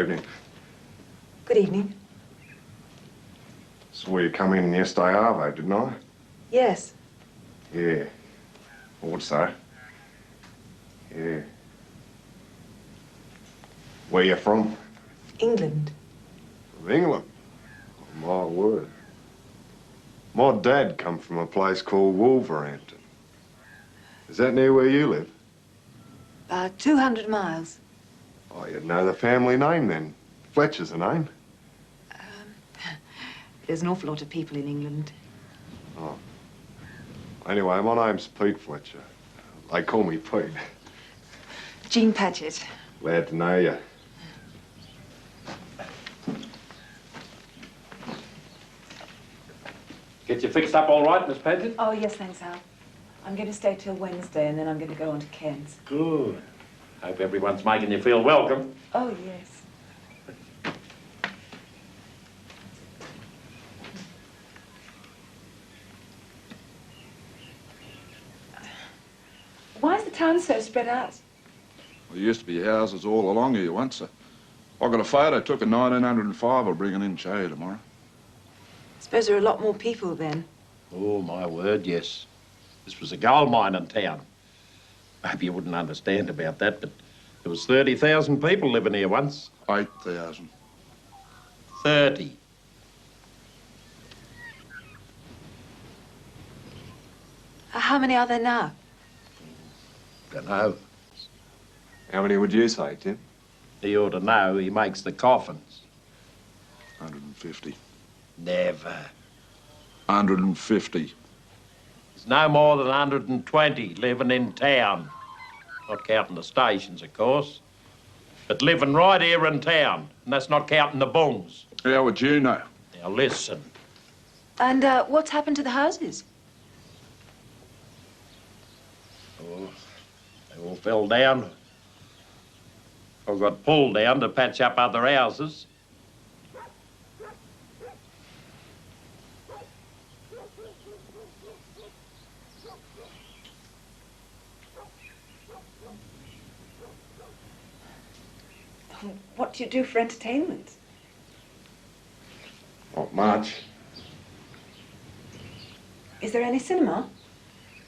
Evening. Good evening. Saw you come in yesterday, Arvo, didn't I? Yes. Yeah. Thought so. Yeah. Where you from? England. From England? Oh, my word. My dad come from a place called Wolverhampton. Is that near where you live? About 200 miles. Oh, you'd know the family name then. Fletcher's the name. There's an awful lot of people in England. Oh. Anyway, my name's Pete Fletcher. They call me Pete. Jean Paget. Glad to know you. Get you fixed up all right, Miss Paget? Oh, yes, thanks, Al. I'm going to stay till Wednesday, and then I'm going to go on to Cairns. Good. Hope everyone's making you feel welcome. Oh, yes. Why is the town so spread out? There used to be houses all along here once. I got a photo took in 1905. I'll bring it in and show you tomorrow. I suppose there are a lot more people then. Oh, my word, yes. This was a gold mining town. Maybe you wouldn't understand about that, but there was 30,000 people living here once. 8,000. 30. How many are there now? Dunno. How many would you say, Tim? He ought to know. He makes the coffins. 150. Never. 150. There's no more than 120 living in town. Not counting the stations, of course. But living right here in town. And that's not counting the bungs. How would you know? Now, listen. And what's happened to the houses? Oh, they all fell down. Or got pulled down to patch up other houses. What do you do for entertainment? Not much. Is there any cinema?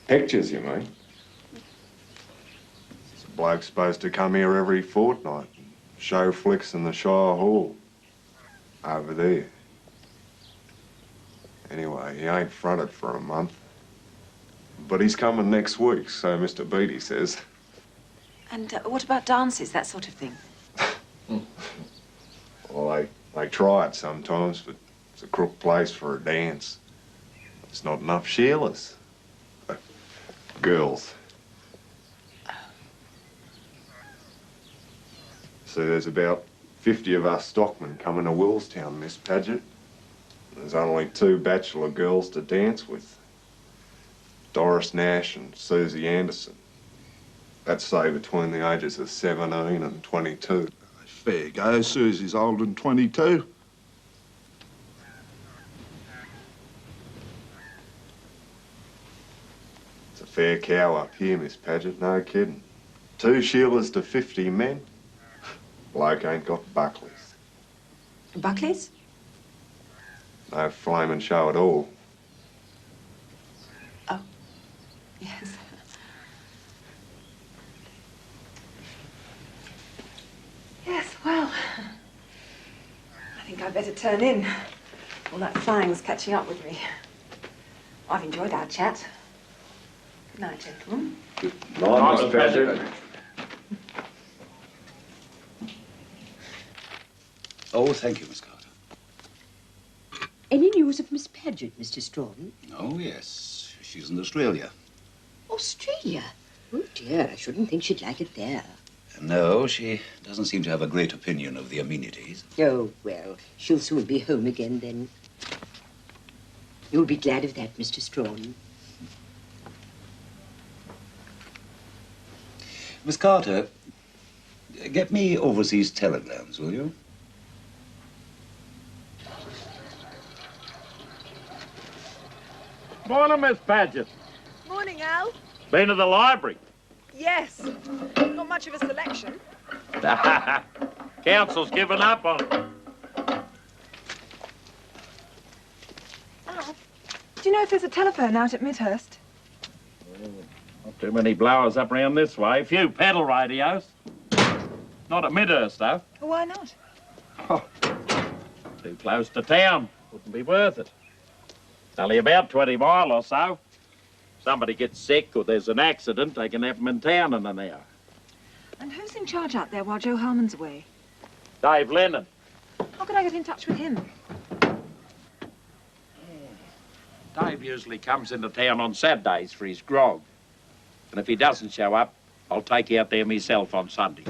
Pictures, you mean? There's a bloke supposed to come here every fortnight and show flicks in the Shire Hall. Over there. Anyway, he ain't fronted for a month. But he's coming next week, so Mr. Beattie says. And what about dances, that sort of thing? Well, they try it sometimes, but it's a crook place for a dance. There's not enough Sheilas. Girls. So there's about 50 of us stockmen coming to Willstown, Miss Paget. There's only 2 bachelor girls to dance with. Doris Nash and Susie Anderson. That's, say, between the ages of 17 and 22. Fair go. Susie's older than 22. It's a fair cow up here, Miss Paget, no kidding. 2 Sheilas to 50 men. Bloke ain't got Buckleys. Buckleys? No flaming show at all. Oh, yes. Yes, well, I think I'd better turn in. All that flying's catching up with me. I've enjoyed our chat. Good night, gentlemen. Good night, Miss Paget. Oh, thank you, Miss Carter. Any news of Miss Paget, Mr. Strawden? Oh, yes. She's in Australia. Australia? Oh, dear, I shouldn't think she'd like it there. No, she doesn't seem to have a great opinion of the amenities. Oh, well, she'll soon be home again, then. You'll be glad of that, Mr. Strawden. Miss Carter, get me overseas telegrams, will you? Morning, Miss Paget. Morning, Al. Been to the library? Yes. Not much of a selection. Council's given up on it. Do you know if there's a telephone out at Midhurst? Not too many blowers up round this way. Few pedal radios. Not at Midhurst, though. Well, why not? Too close to town. Wouldn't be worth it. It's only about 20 mile or so. Somebody gets sick or there's an accident, they can have them in town in an hour. And who's in charge out there while Joe Harmon's away? Dave Lennon. How could I get in touch with him? Dave usually comes into town on Saturdays for his grog. And if he doesn't show up, I'll take you out there myself on Sunday.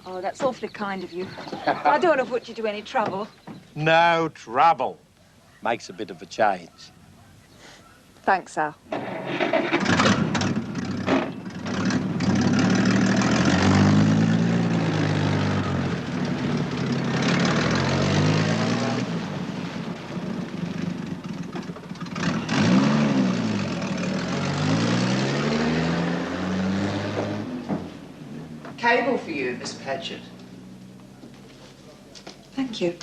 Oh, that's awfully kind of you. I don't want to put you to any trouble. No trouble. Makes a bit of a change. Thanks, Al. Cable for you, Miss Paget. Thank you.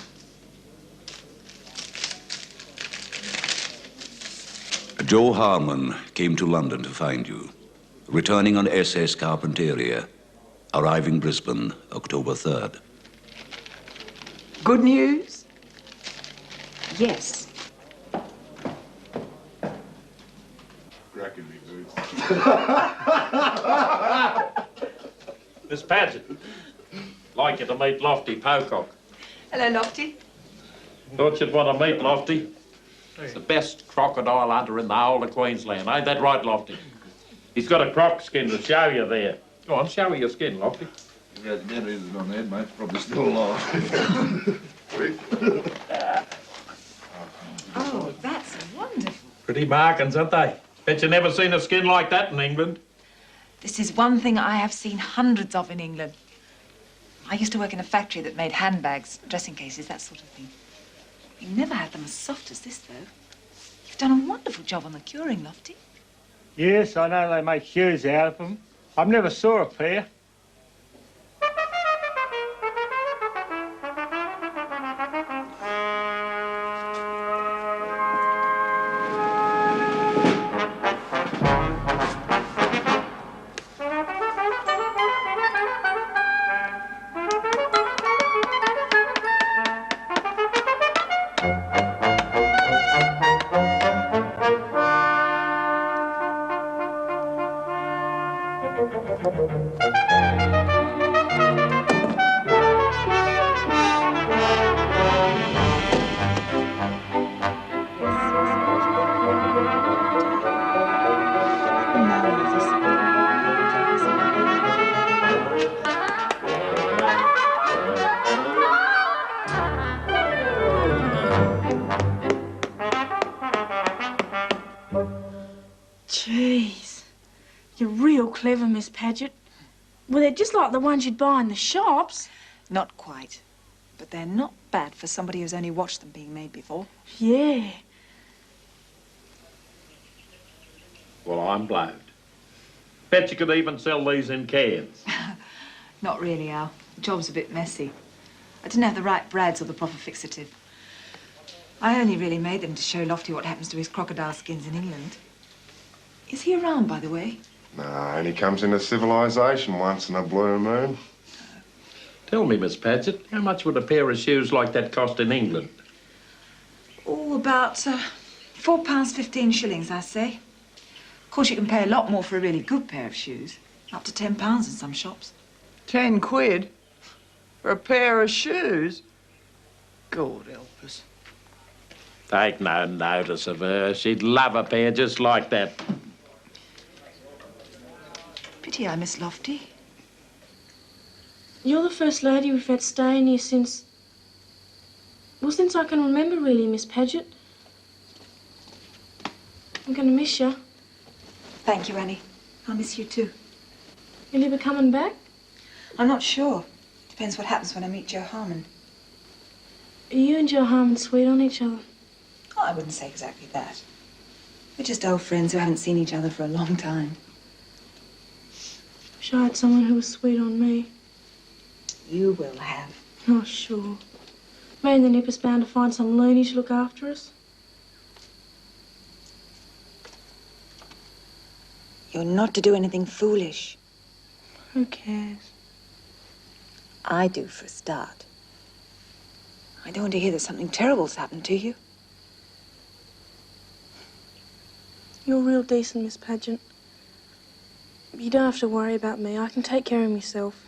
Joe Harmon came to London to find you, returning on SS Carpentaria, arriving Brisbane October 3rd. Good news? Yes. Cracking me boots. Miss Paget, like you to meet Lofty Pocock. Hello, Lofty. Thought you'd want to meet Lofty. He's the best crocodile hunter in the whole of Queensland. Ain't that right, Lofty? He's got a croc skin to show you there. Go on, show me your skin, Lofty. Yeah, dead is on the head, mate. Probably still alive. Oh, that's wonderful. Pretty markings, aren't they? Bet you never seen a skin like that in England. This is one thing I have seen hundreds of in England. I used to work in a factory that made handbags, dressing cases, that sort of thing. You never had them as soft as this, though. You've done a wonderful job on the curing, Lofty. Yes, I know they make shoes out of them. I've never saw a pair. Jeez, you're real clever, Miss Paget. Well, they're just like the ones you'd buy in the shops. Not quite. But they're not bad for somebody who's only watched them being made before. Yeah. Well, I'm blowed. Bet you could even sell these in cans. Not really, Al. The job's a bit messy. I didn't have the right brads or the proper fixative. I only really made them to show Lofty what happens to his crocodile skins in England. Is he around, by the way? Nah, and he comes into civilization once in a blue moon. Tell me, Miss Paget, how much would a pair of shoes like that cost in England? Oh, about £4.15, I say. Of course, you can pay a lot more for a really good pair of shoes. Up to £10 in some shops. 10 quid? For a pair of shoes? God help us. Take no notice of her. She'd love a pair just like that. Pity I miss Lofty. You're the first lady we've had staying here since... Well, since I can remember, really, Miss Paget. I'm going to miss you. Thank you, Annie. I'll miss you too. Will you be coming back? I'm not sure. Depends what happens when I meet Joe Harmon. Are you and Joe Harmon sweet on each other? Oh, I wouldn't say exactly that. We're just old friends who haven't seen each other for a long time. Wish I had someone who was sweet on me. You will have. Oh, sure. Me and the Nipper's bound to find some loony to look after us. You're not to do anything foolish. Who cares? I do, for a start. I don't want to hear that something terrible's happened to you. You're real decent, Miss Paget. You don't have to worry about me. I can take care of myself.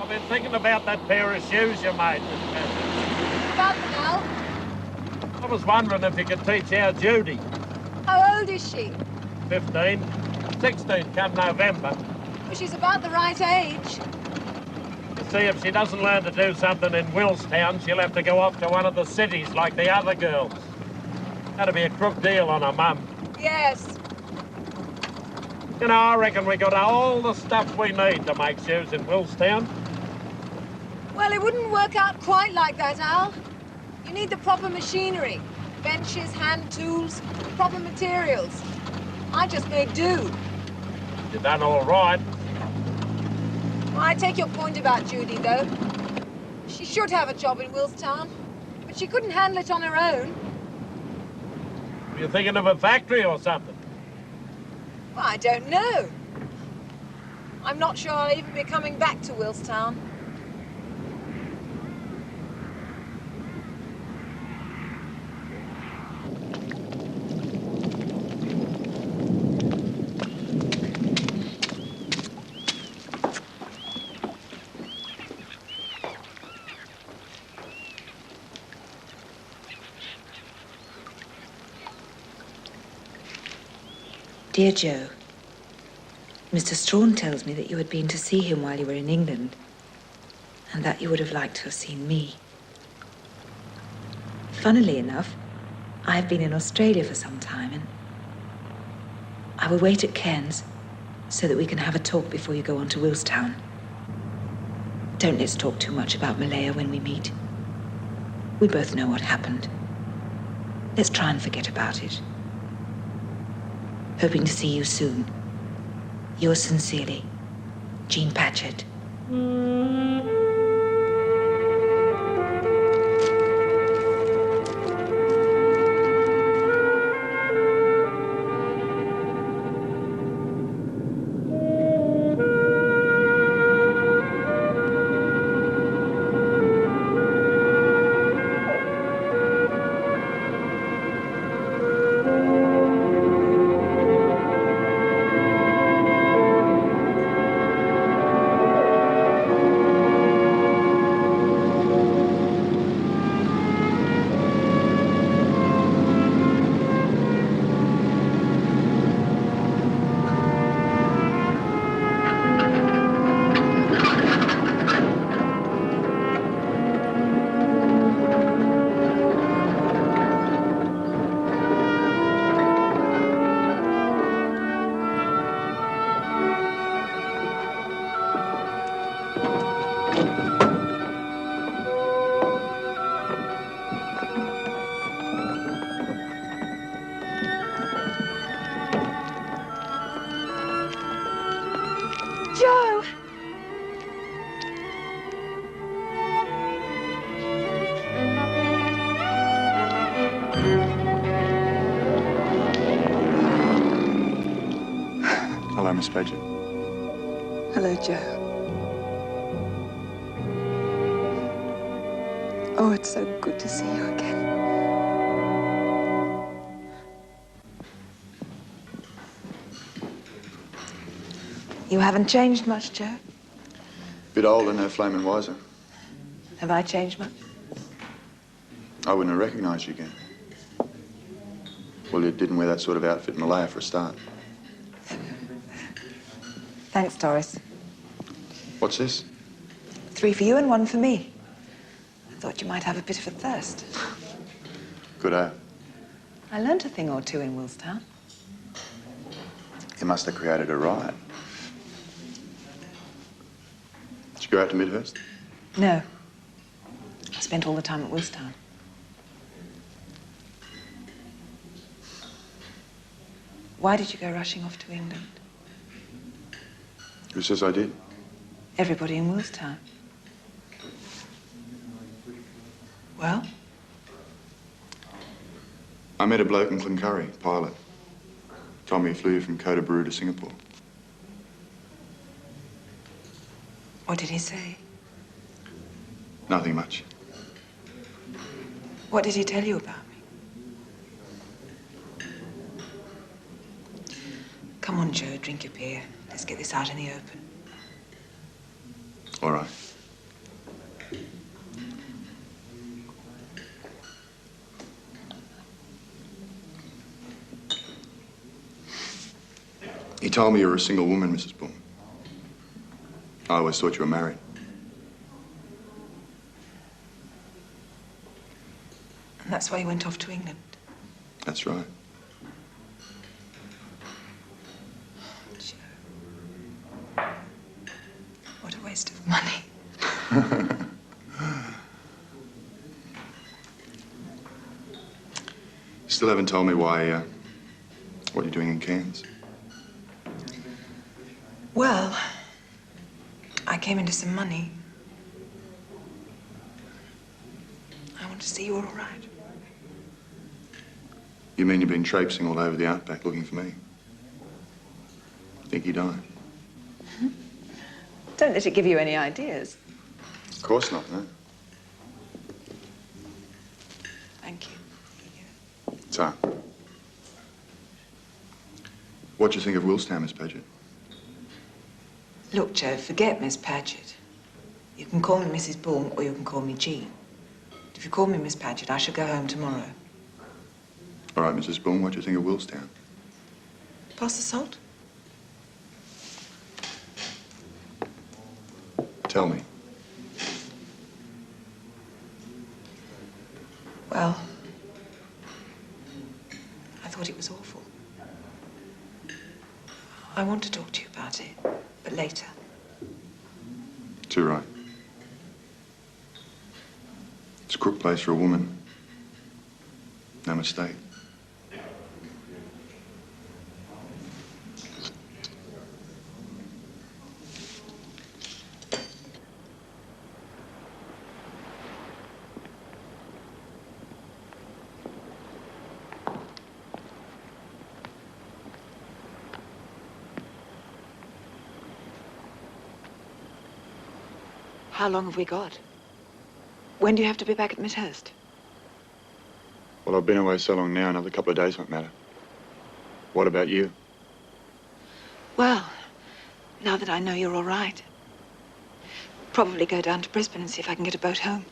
I've been thinking about that pair of shoes you made, Miss Paget. About them, Al. I was wondering if you could teach our Judy. How old is she? 15, 16 come November. Well, she's about the right age. You see, if she doesn't learn to do something in Willstown, she'll have to go off to one of the cities like the other girls. That'd be a crook deal on her mum. Yes. You know, I reckon we got all the stuff we need to make shoes in Willstown. Well, it wouldn't work out quite like that, Al. You need the proper machinery. Benches, hand tools, proper materials. I just made do. You done all right. Well, I take your point about Judy, though. She should have a job in Willstown, but she couldn't handle it on her own. Were you thinking of a factory or something? Well, I don't know. I'm not sure I'll even be coming back to Willstown. Dear Joe, Mr. Strawn tells me that you had been to see him while you were in England, and that you would have liked to have seen me. Funnily enough, I have been in Australia for some time, and I will wait at Cairns so that we can have a talk before you go on to Willstown. Don't let's talk too much about Malaya when we meet. We both know what happened. Let's try and forget about it. Hoping to see you soon. Yours sincerely, Jean Paget. Joe! Hello, Miss Paget. Hello, Joe. Oh, it's so good to see you again. You haven't changed much, Joe. Bit older, no flaming wiser. Have I changed much? I wouldn't have recognised you again. Well, you didn't wear that sort of outfit in Malaya for a start. Thanks, Doris. What's this? 3 for you and 1 for me. I thought you might have a bit of a thirst. Good ale. I learnt a thing or two in Willstown. You must have created a riot. Did you go out to Midhurst? No. I spent all the time at Willstown. Why did you go rushing off to England? Who says I did? Everybody in Willstown. Well? I met a bloke in Cloncurry, pilot. Told me he flew from Kota-Bru to Singapore. What did he say? Nothing much. What did he tell you about me? Come on, Joe, drink your beer. Let's get this out in the open. All right. He told me you were a single woman, Mrs. Bourne. I always thought you were married. And that's why you went off to England? That's right. Joe. What a waste of money. Still haven't told me why, what you're doing in Cairns. Well, I came into some money. I want to see you're all right. You mean you've been traipsing all over the outback looking for me? Think you died? Don't let it give you any ideas. Of course not, no. Thank you. So, what do you think of Willstown, Miss Paget? Look, Joe, forget Miss Paget. You can call me Mrs. Bourne or you can call me Jean. If you call me Miss Paget, I shall go home tomorrow. All right, Mrs. Bourne, what do you think of Willstown? Pass the salt? Tell me. Well, I thought it was awful. I want to talk to you about it, but later. Too right. It's a crook place for a woman. No mistake. How long have we got? When do you have to be back at Midhurst? Well, I've been away so long now, another couple of days won't matter. What about you? Well, now that I know you're all right, probably go down to Brisbane and see if I can get a boat home.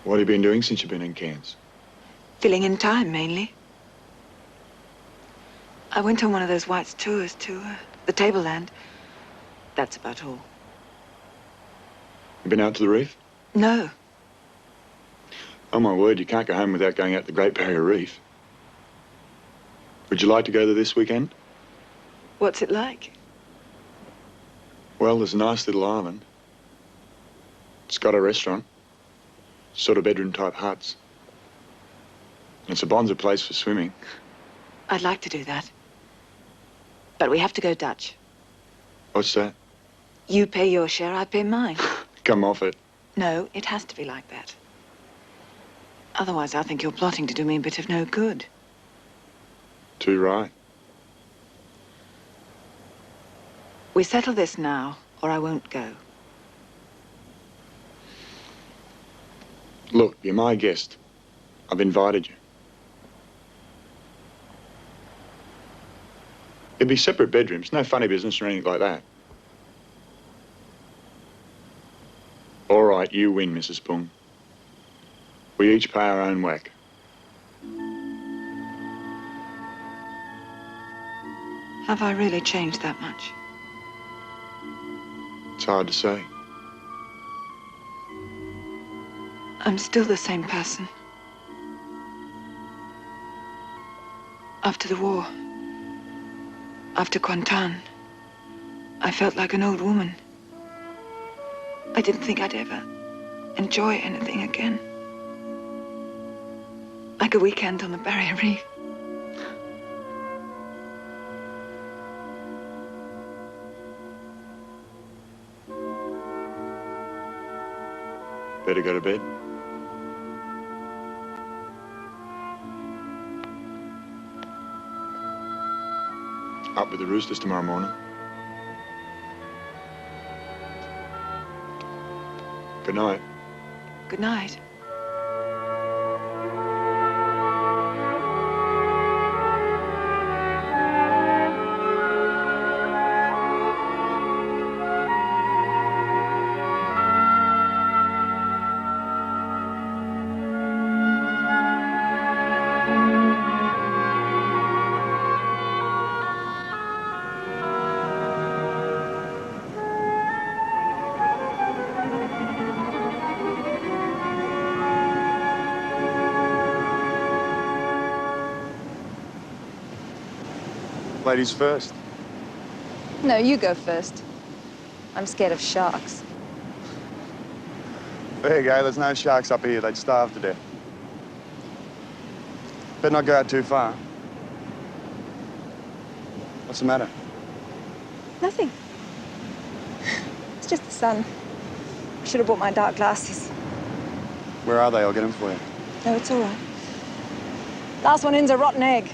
What have you been doing since you've been in Cairns? Filling in time, mainly. I went on one of those White's tours to the Tableland. That's about all. You been out to the reef? No. Oh, my word, you can't go home without going out to the Great Barrier Reef. Would you like to go there this weekend? What's it like? Well, there's a nice little island. It's got a restaurant. Sort of bedroom-type huts. And it's a bonza place for swimming. I'd like to do that. But we have to go Dutch. What's that? You pay your share, I pay mine. Come off it. No, it has to be like that. Otherwise, I think you're plotting to do me a bit of no good. Too right. We settle this now, or I won't go. Look, you're my guest. I've invited you. It'd be separate bedrooms, no funny business or anything like that. All right, you win, Mrs. Bourne. We each pay our own whack. Have I really changed that much? It's hard to say. I'm still the same person. After the war, after Kuantan, I felt like an old woman. I didn't think I'd ever enjoy anything again. Like a weekend on the Barrier Reef. Better go to bed. Up with the roosters tomorrow morning. Good night. Good night. Ladies first. No, you go first. I'm scared of sharks. There you go, there's no sharks up here. They'd starve to death. Better not go out too far. What's the matter? Nothing. It's just the sun. I should have brought my dark glasses. Where are they? I'll get them for you. No, it's all right. Last one in's a rotten egg.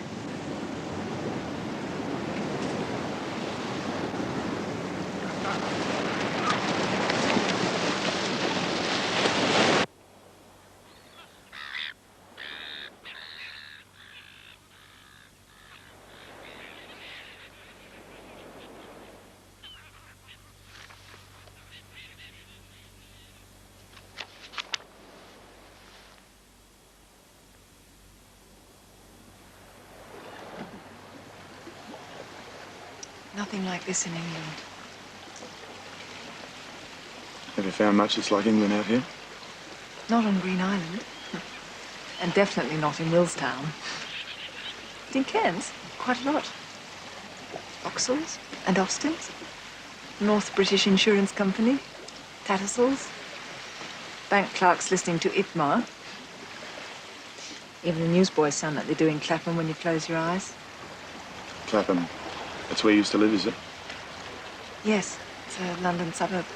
Nothing like this in England. Ever found much that's like England out here? Not on Green Island. And definitely not in Willstown. But in Cairns, quite a lot. Vauxhalls and Austins. North British Insurance Company. Tattersalls. Bank clerks listening to Itmar. Even the newsboys sound like they do in Clapham when you close your eyes. Clapham. That's where you used to live, is it? Yes, it's a London suburb.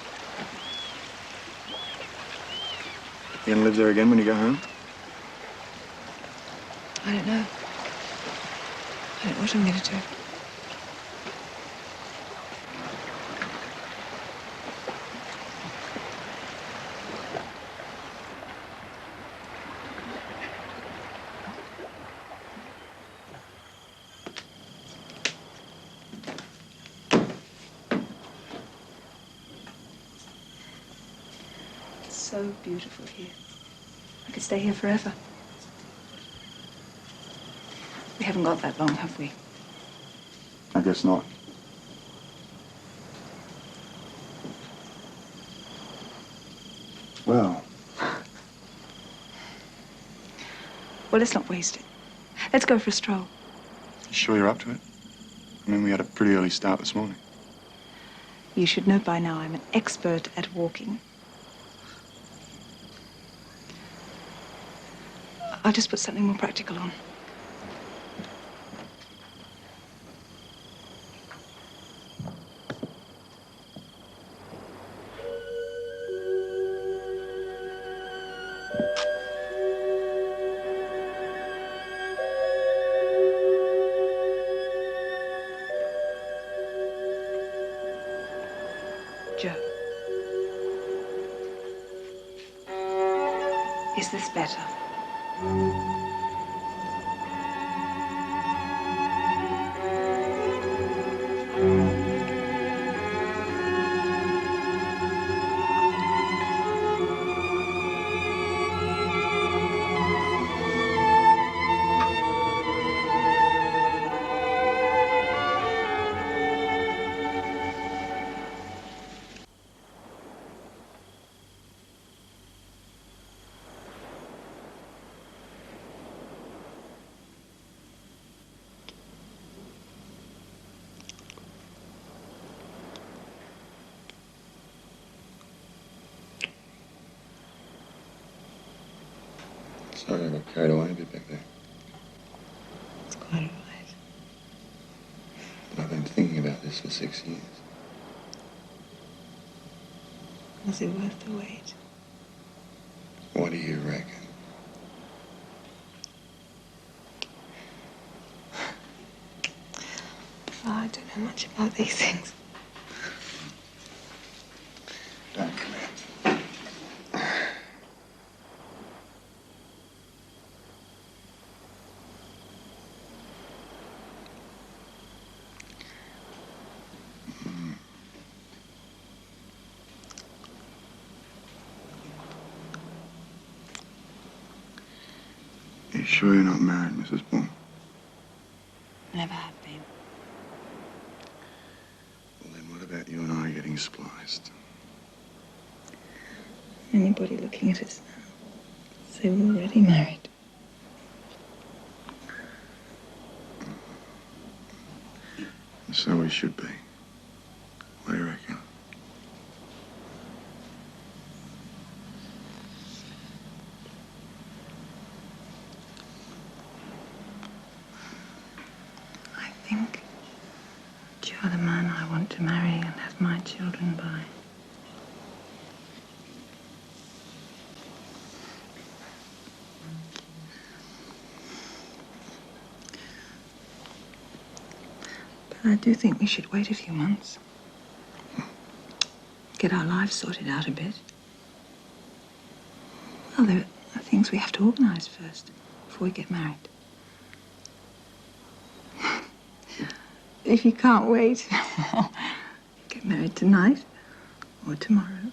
You gonna live there again when you go home? I don't know. I don't know what I'm going to do. So beautiful here. I could stay here forever. We haven't got that long, have we? I guess not. Well, Well, let's not waste it. Let's go for a stroll. you sure you're up to it? I mean, we had a pretty early start this morning. You should know by now I'm an expert at walking. I'll just put something more practical on. Joe. Is this better? Sorry I got carried away a bit back there. It's quite all right. But I've been thinking about this for 6 years. Was it worth the wait? What do you reckon? Oh, I don't know much about these things. Don't commence. You sure you're not married, Mrs. Bull? Never have been. Well, then what about you and I getting spliced? Anybody looking at us now say we're already married. So we should be. What do you reckon? I think you're the man I want to marry and have my children by. But I do think we should wait a few months. Get our lives sorted out a bit. Well, there are things we have to organise first before we get married. If you can't wait, get married tonight or tomorrow.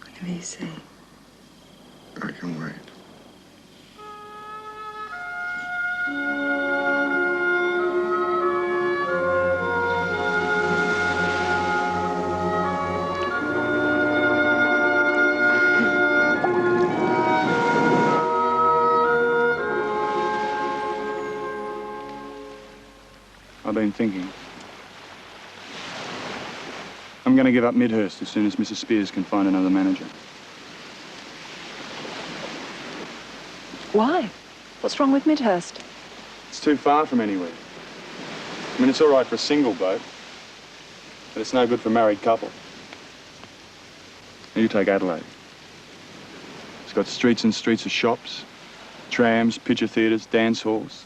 Whatever you say. I can wait. I've been thinking. I'm going to give up Midhurst as soon as Mrs. Spears can find another manager. Why? What's wrong with Midhurst? It's too far from anywhere. I mean, it's all right for a single bloke, but it's no good for a married couple. Now, you take Adelaide. It's got streets and streets of shops, trams, picture theatres, dance halls.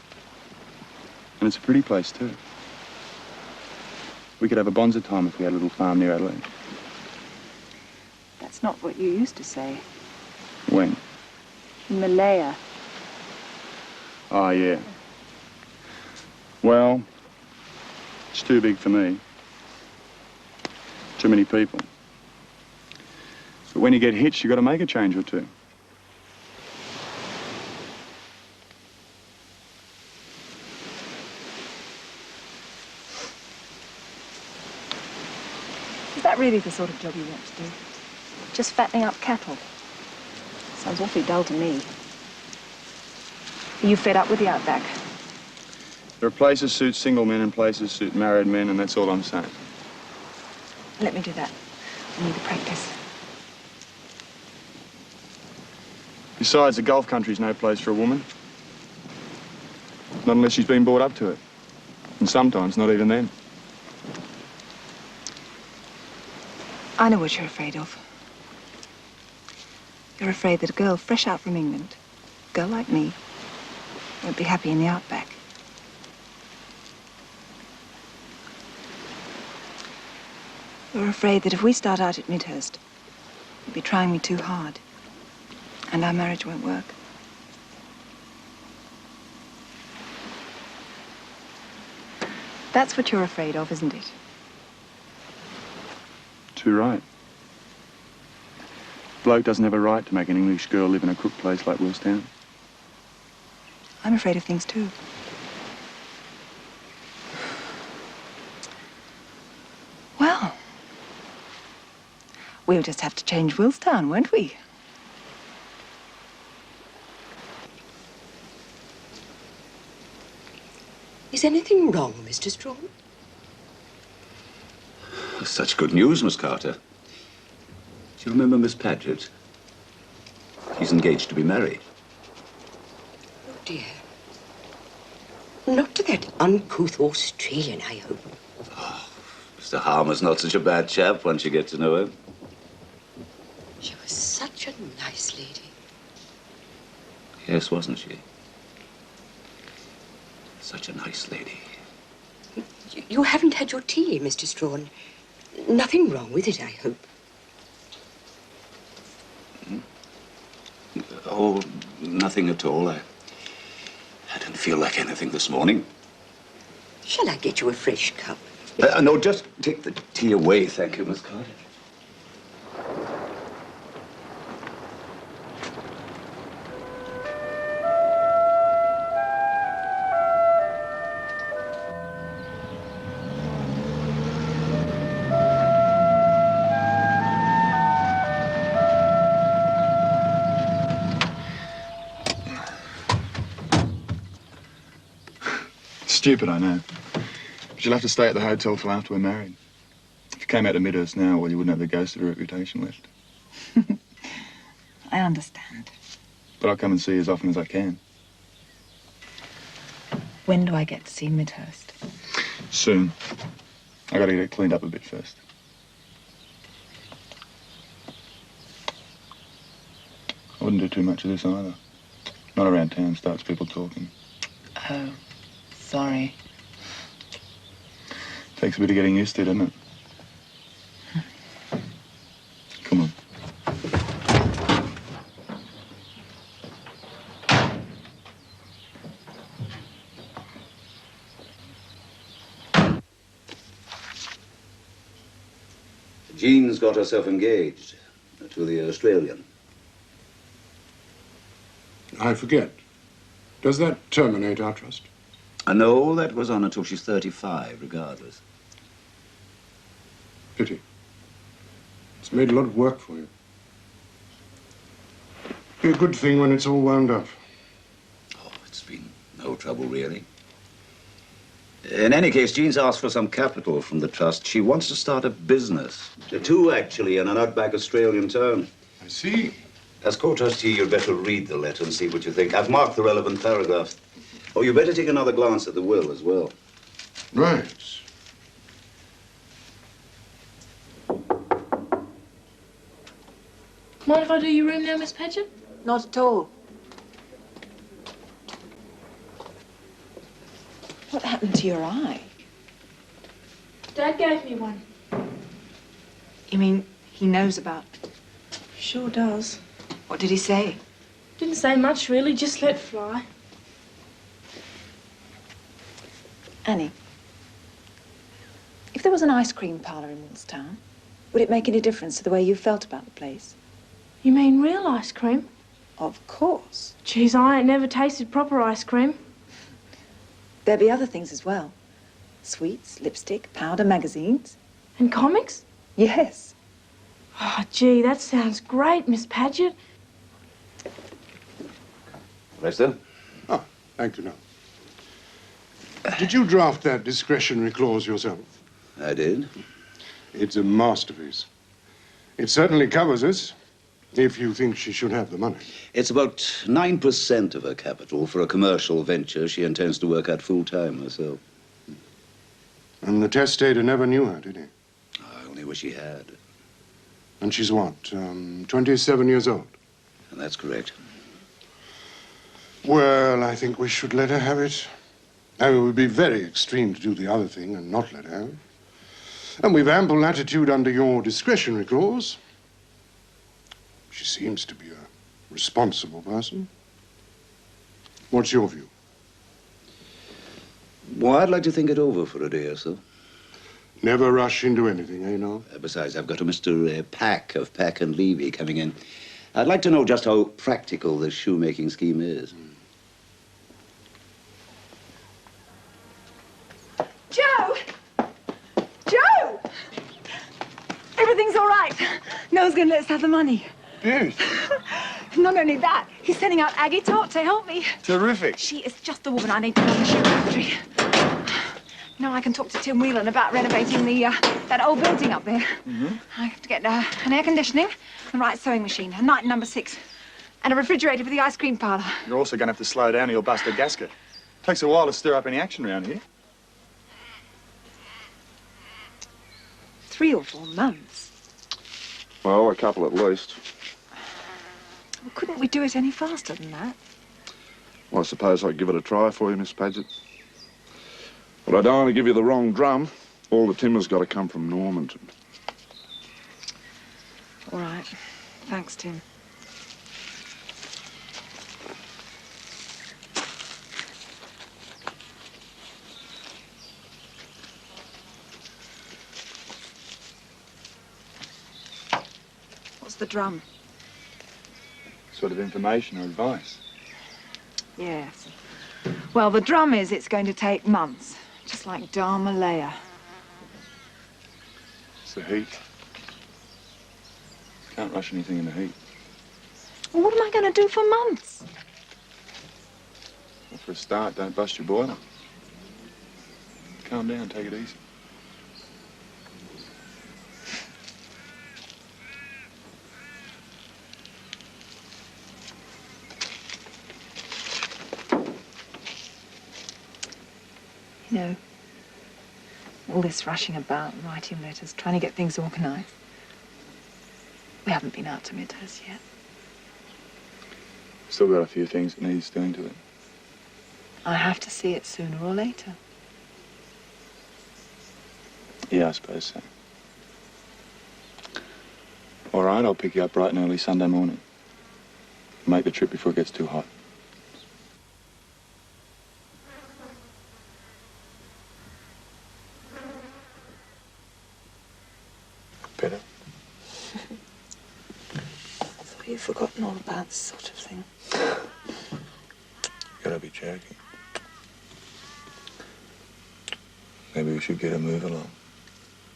And it's a pretty place, too. We could have a bonza time if we had a little farm near Adelaide. That's not what you used to say. When? In Malaya. Oh, yeah. Well, it's too big for me. Too many people. But when you get hitched, you've got to make a change or two. Is that really the sort of job you want to do? Just fattening up cattle? Sounds awfully dull to me. Are you fed up with the outback? There are places suit single men and places suit married men, and that's all I'm saying. Let me do that. I need the practice. Besides, the Gulf country's no place for a woman. Not unless she's been brought up to it. And sometimes not even then. I know what you're afraid of. You're afraid that a girl fresh out from England, a girl like me, won't be happy in the outback. You're afraid that if we start out at Midhurst, you'll be trying me too hard, and our marriage won't work. That's what you're afraid of, isn't it? Too right. Bloke doesn't have a right to make an English girl live in a crook place like Willstown. I'm afraid of things too. Well, we'll just have to change Willstown, won't we? Is anything wrong, Mr. Strong? Such good news, Miss Carter. Do you remember Miss Paget? She's engaged to be married. dear. Not to that uncouth Australian, I hope. Mr. Harmer's not such a bad chap once you get to know him. She was such a nice lady. Yes, wasn't she? Such a nice lady. You haven't had your tea, Mr. Strawn. Nothing wrong with it, I hope. Oh, nothing at all. I didn't feel like anything this morning. Shall I get you a fresh cup? No, just take the tea away, thank you, Miss Carter. Stupid, I know. But you'll have to stay at the hotel till after we're married. If you came out to Midhurst now, well, you wouldn't have the ghost of a reputation left. I understand. But I'll come and see you as often as I can. When do I get to see Midhurst? Soon. I gotta get it cleaned up a bit first. I wouldn't do too much of this either. Not around town starts people talking. Oh, sorry. Takes a bit of getting used to, doesn't it? Come on. Jean's got herself engaged to the Australian. I forget. Does that terminate our trust? No, that goes on until she's 35, regardless. Pity. It's made a lot of work for you. Be a good thing when it's all wound up. Oh, it's been no trouble, really. In any case, Jean's asked for some capital from the trust. She wants to start a business. Two, actually, in an outback Australian town. I see. As co-trustee, you'd better read the letter and see what you think. I've marked the relevant paragraphs. Oh, you better take another glance at the will as well. Right. Mind if I do your room now, Miss Paget? Not at all. What happened to your eye? Dad gave me one. You mean he knows about? Sure does. What did he say? Didn't say much, really, just let fly. Annie, if there was an ice cream parlour in Willstown, would it make any difference to the way you felt about the place? You mean real ice cream? Of course. Geez, I ain't never tasted proper ice cream. There'd be other things as well. Sweets, lipstick, powder, magazines. And comics? Yes. Oh, gee, that sounds great, Miss Paget. Lester? Oh, thank you, now. Did you draft that discretionary clause yourself? I did. It's a masterpiece. It certainly covers us, if you think she should have the money. It's about 9% of her capital for a commercial venture she intends to work at full-time herself. And the testator never knew her, did he? I only wish he had. And she's what, 27 years old? And that's correct. Well, I think we should let her have it. I mean, it would be very extreme to do the other thing and not let her have it. And we've ample latitude under your discretionary clause. She seems to be a responsible person. What's your view? Well, I'd like to think it over for a day or so. Never rush into anything, eh, no? Besides, I've got a Mr. Pack of Pack and Levy coming in. I'd like to know just how practical this shoemaking scheme is. Joe! Joe! Everything's all right. Noel's going to let us have the money. Yes. Not only that, he's sending out Aggie Tot to help me. Terrific. She is just the woman I need to run the shoe factory. Now I can talk to Tim Whelan about renovating the that old building up there. I have to get an air conditioning, the right sewing machine, a night number 6. And a refrigerator for the ice cream parlour. You're also going to have to slow down or you'll bust a gasket. Takes a while to stir up any action around here. 3 or 4 months. Well, a couple at least. Well, couldn't we do it any faster than that? Well, I suppose I'd give it a try for you, Miss Paget. But I don't want to give you the wrong drum. All the timber's got to come from Normanton. All right. Thanks, Tim. What's the drum? Sort of information or advice. Yes. Well, the drum is it's going to take months, just like Dharmalaya. It's the heat. Can't rush anything in the heat. Well, what am I going to do for months? Well, for a start, don't bust your boiler. Calm down, take it easy. You know, all this rushing about, writing letters, trying to get things organised. We haven't been out to Midhurst yet. Still got a few things that needs doing to it. I have to see it sooner or later. Yeah, I suppose so. All right, I'll pick you up bright and early Sunday morning. Make the trip before it gets too hot. Better? I thought you'd forgotten all about this sort of thing. You gotta be joking. Maybe we should get a move along.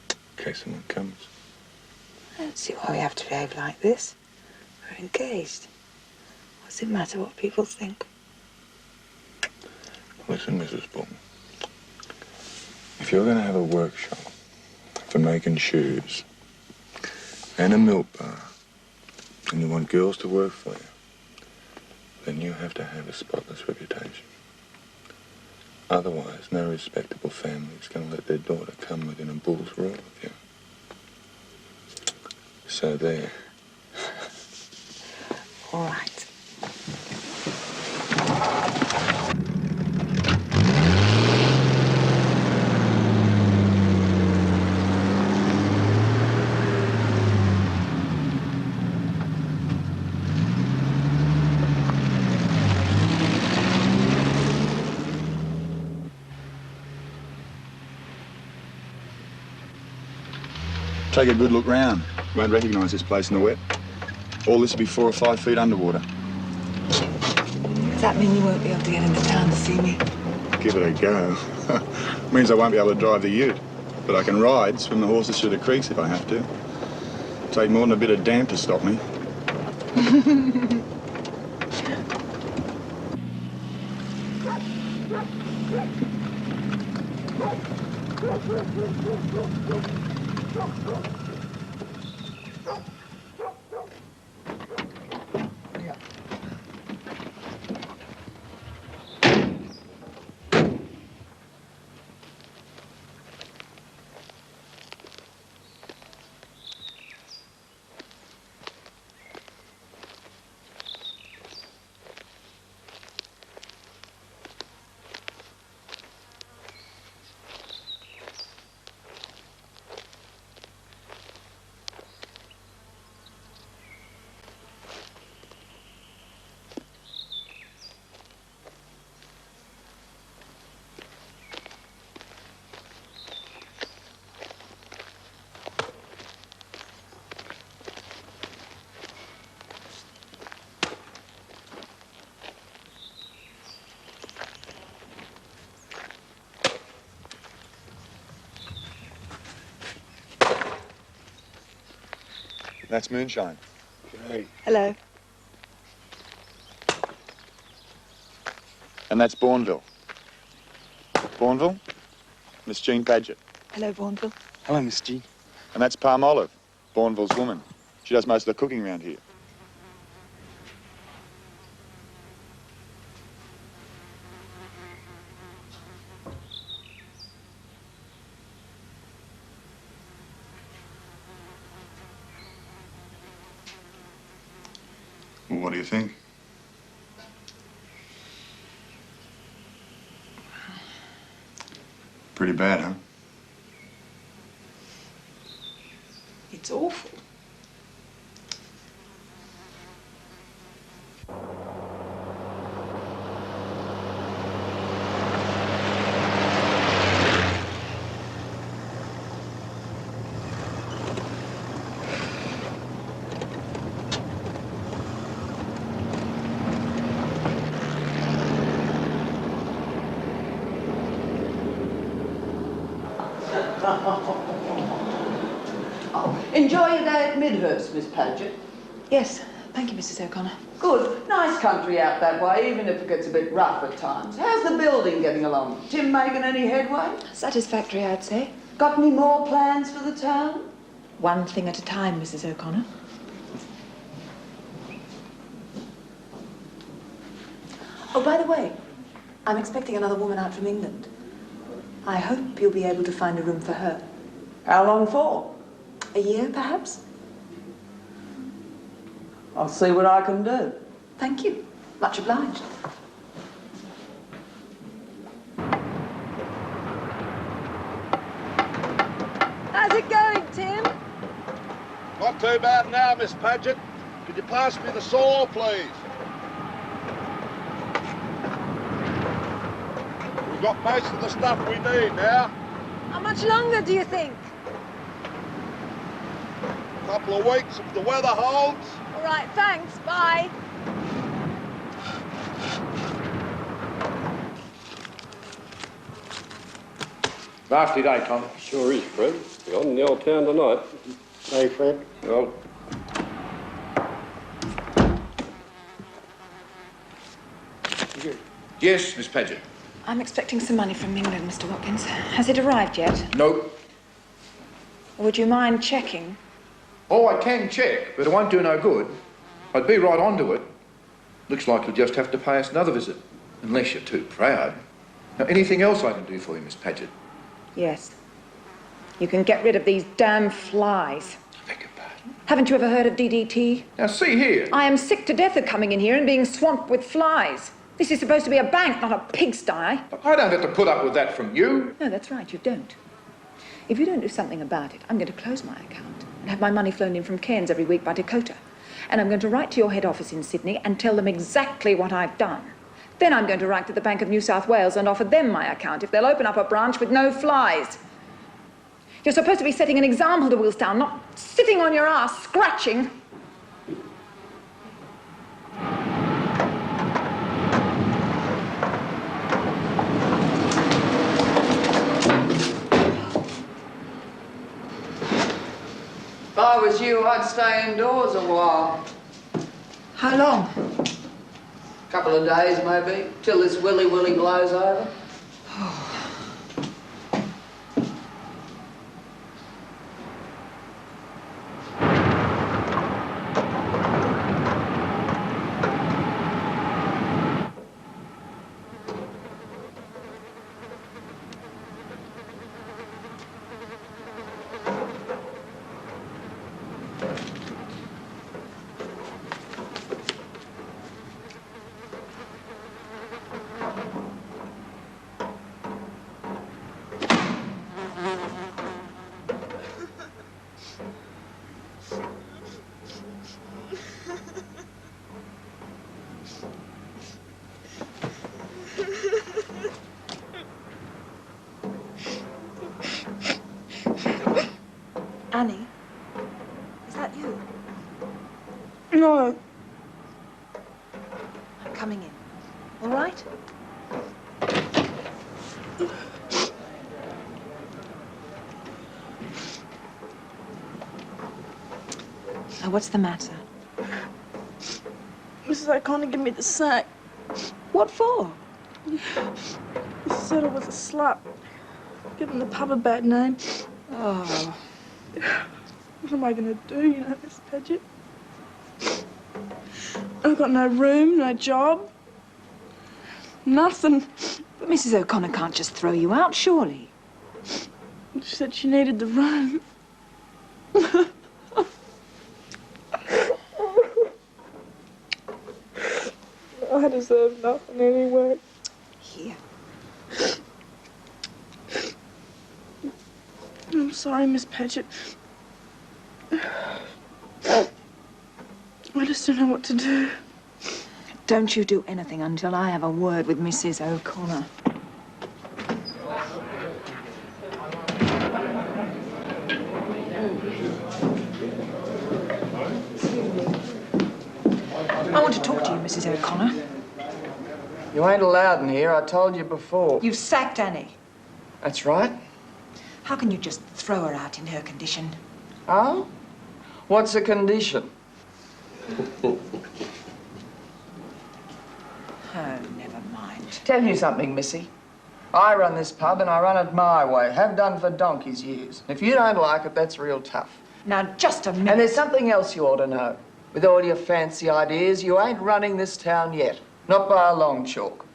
In case someone comes. I don't see why we have to behave like this. We're engaged. What's it matter what people think? Listen, Mrs. Bull. If you're gonna have a workshop for making shoes and a milk bar, and you want girls to work for you, then you have to have a spotless reputation. Otherwise, no respectable family is going to let their daughter come within a bull's roar of you. So there. All right. Take a good look round. You won't recognise this place in the wet. All this will be 4 or 5 feet underwater. Does that mean you won't be able to get into town to see me? Give it a go. Means I won't be able to drive the ute. But I can ride, swim the horses through the creeks if I have to. Take more than a bit of damp to stop me. That's moonshine. Hello. And that's Bourneville. Bourneville, Miss Jean Paget. Hello, Bourneville. Hello, Miss Jean. And that's Palm Olive, Bourneville's woman. She does most of the cooking around here. Well, what do you think? Pretty bad, huh? It's awful. Enjoy your day at Midhurst, Miss Paget. Yes, thank you, Mrs. O'Connor. Good. Nice country out that way, even if it gets a bit rough at times. How's the building getting along? Tim making any headway? Satisfactory, I'd say. Got any more plans for the town? One thing at a time, Mrs. O'Connor. Oh, by the way, I'm expecting another woman out from England. I hope you'll be able to find a room for her. How long for? A year, perhaps? I'll see what I can do. Thank you. Much obliged. How's it going, Tim? Not too bad now, Miss Paget. Could you pass me the saw, please? We've got most of the stuff we need now. How much longer do you think? A couple of weeks if the weather holds. All right, thanks. Bye. Nasty day, Tom. Sure is, Fred. We're on in the old town tonight. Hey, Fred. Well, Yes, Miss Paget. I'm expecting some money from England, Mr. Watkins. Has it arrived yet? No. Would you mind checking? Oh, I can check, but it won't do no good. I'd be right onto it. Looks like you'll just have to pay us another visit, unless you're too proud. Now, anything else I can do for you, Miss Paget? Yes. You can get rid of these damn flies. Haven't you ever heard of DDT? Now, see here. I am sick to death of coming in here and being swamped with flies. This is supposed to be a bank, not a pigsty. I don't have to put up with that from you. No, that's right, you don't. If you don't do something about it, I'm going to close my account and have my money flown in from Cairns every week by Dakota. And I'm going to write to your head office in Sydney and tell them exactly what I've done. Then I'm going to write to the Bank of New South Wales and offer them my account if they'll open up a branch with no flies. You're supposed to be setting an example to Willstown, not sitting on your ass scratching. If I was you, I'd stay indoors a while. How long? Couple of days, maybe, till this willy-willy blows over. Annie, is that you? No. I'm coming in. All right? Now, what's the matter? Mrs. O'Connor gave me the sack. What for? She said I was a slut. Giving the pub a bad name. Oh. What am I going to do, you know, Miss Paget? I've got no room, no job. Nothing. But Mrs. O'Connor can't just throw you out, surely. She said she needed the room. deserve nothing anyway. Here. I'm sorry, Miss Paget. I just don't know what to do. Don't you do anything until I have a word with Mrs. O'Connor. I want to talk to you, Mrs. O'Connor. You ain't allowed in here, I told you before. You've sacked Annie. That's right. How can you just throw her out in her condition? Oh? What's the condition? Oh, never mind. Tell you something, Missy. I run this pub and I run it my way. Have done for donkey's years. If you don't like it, that's real tough. Now, just a minute. And there's something else you ought to know. With all your fancy ideas, you ain't running this town yet. Not by a long chalk.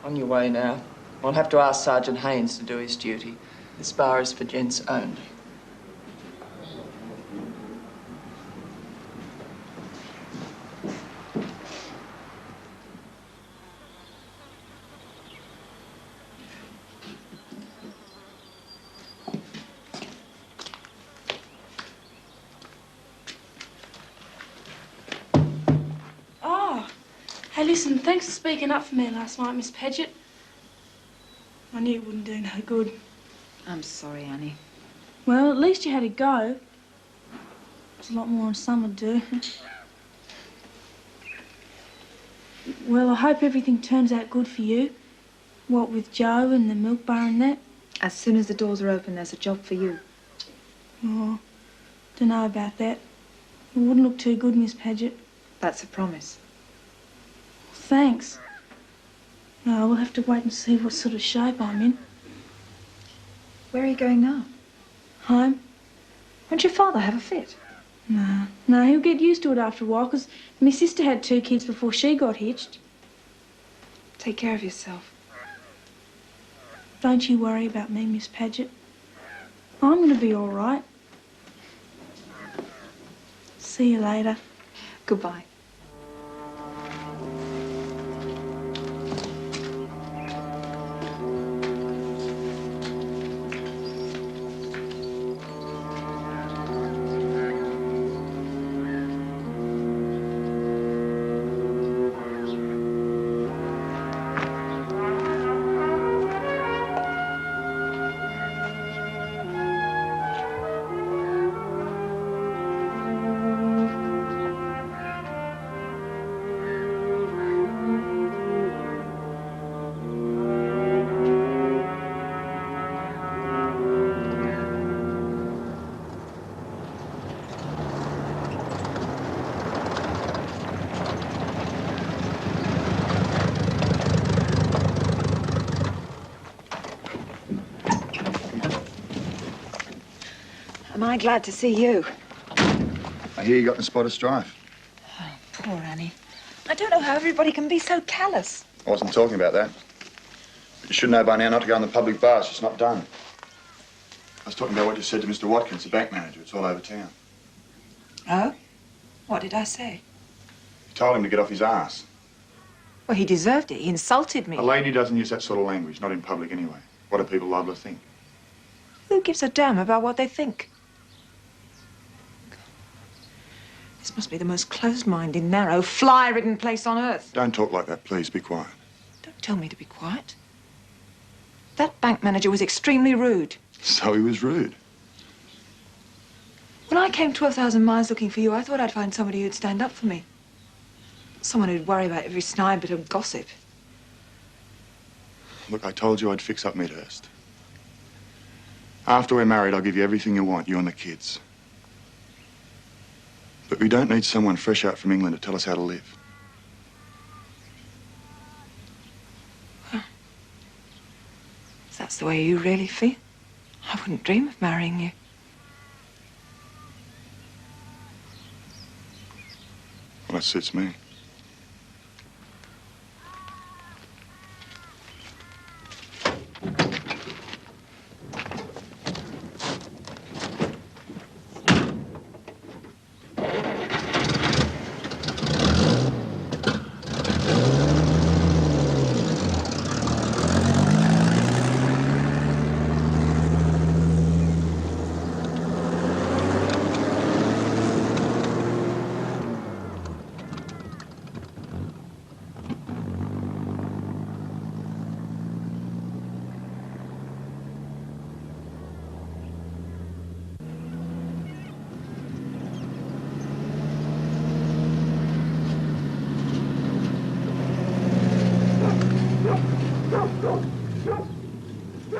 On your way now. I'll have to ask Sergeant Haynes to do his duty. This bar is for gents only. Hey, listen, thanks for speaking up for me last night, Miss Paget. I knew it wouldn't do no good. I'm sorry, Annie. Well, at least you had a go. It's a lot more than some would do. Well, I hope everything turns out good for you. What with Joe and the milk bar and that. As soon as the doors are open, there's a job for you. Oh, don't know about that. It wouldn't look too good, Miss Paget. That's a promise. Thanks. No, we'll have to wait and see what sort of shape I'm in. Where are you going now? Home. Won't your father have a fit? No, he'll get used to it after a while, because my sister had 2 kids before she got hitched. Take care of yourself. Don't you worry about me, Miss Paget. I'm going to be all right. See you later. Goodbye. Am I glad to see you? I hear you got in a spot of strife. Oh, poor Annie. I don't know how everybody can be so callous. I wasn't talking about that. But you should know by now not to go in the public bars. It's not done. I was talking about what you said to Mr. Watkins, the bank manager. It's all over town. Oh? What did I say? You told him to get off his ass. Well, he deserved it. He insulted me. A lady doesn't use that sort of language, not in public anyway. What are people liable to think? Who gives a damn about what they think? This must be the most closed-minded, narrow, fly-ridden place on earth. Don't talk like that, please. Be quiet. Don't tell me to be quiet. That bank manager was extremely rude. So he was rude. When I came 12,000 miles looking for you, I thought I'd find somebody who'd stand up for me. Someone who'd worry about every snide bit of gossip. Look, I told you I'd fix up Midhurst. After we're married, I'll give you everything you want, you and the kids. But we don't need someone fresh out from England to tell us how to live. Well, if that's the way you really feel, I wouldn't dream of marrying you. Well, that suits me. Is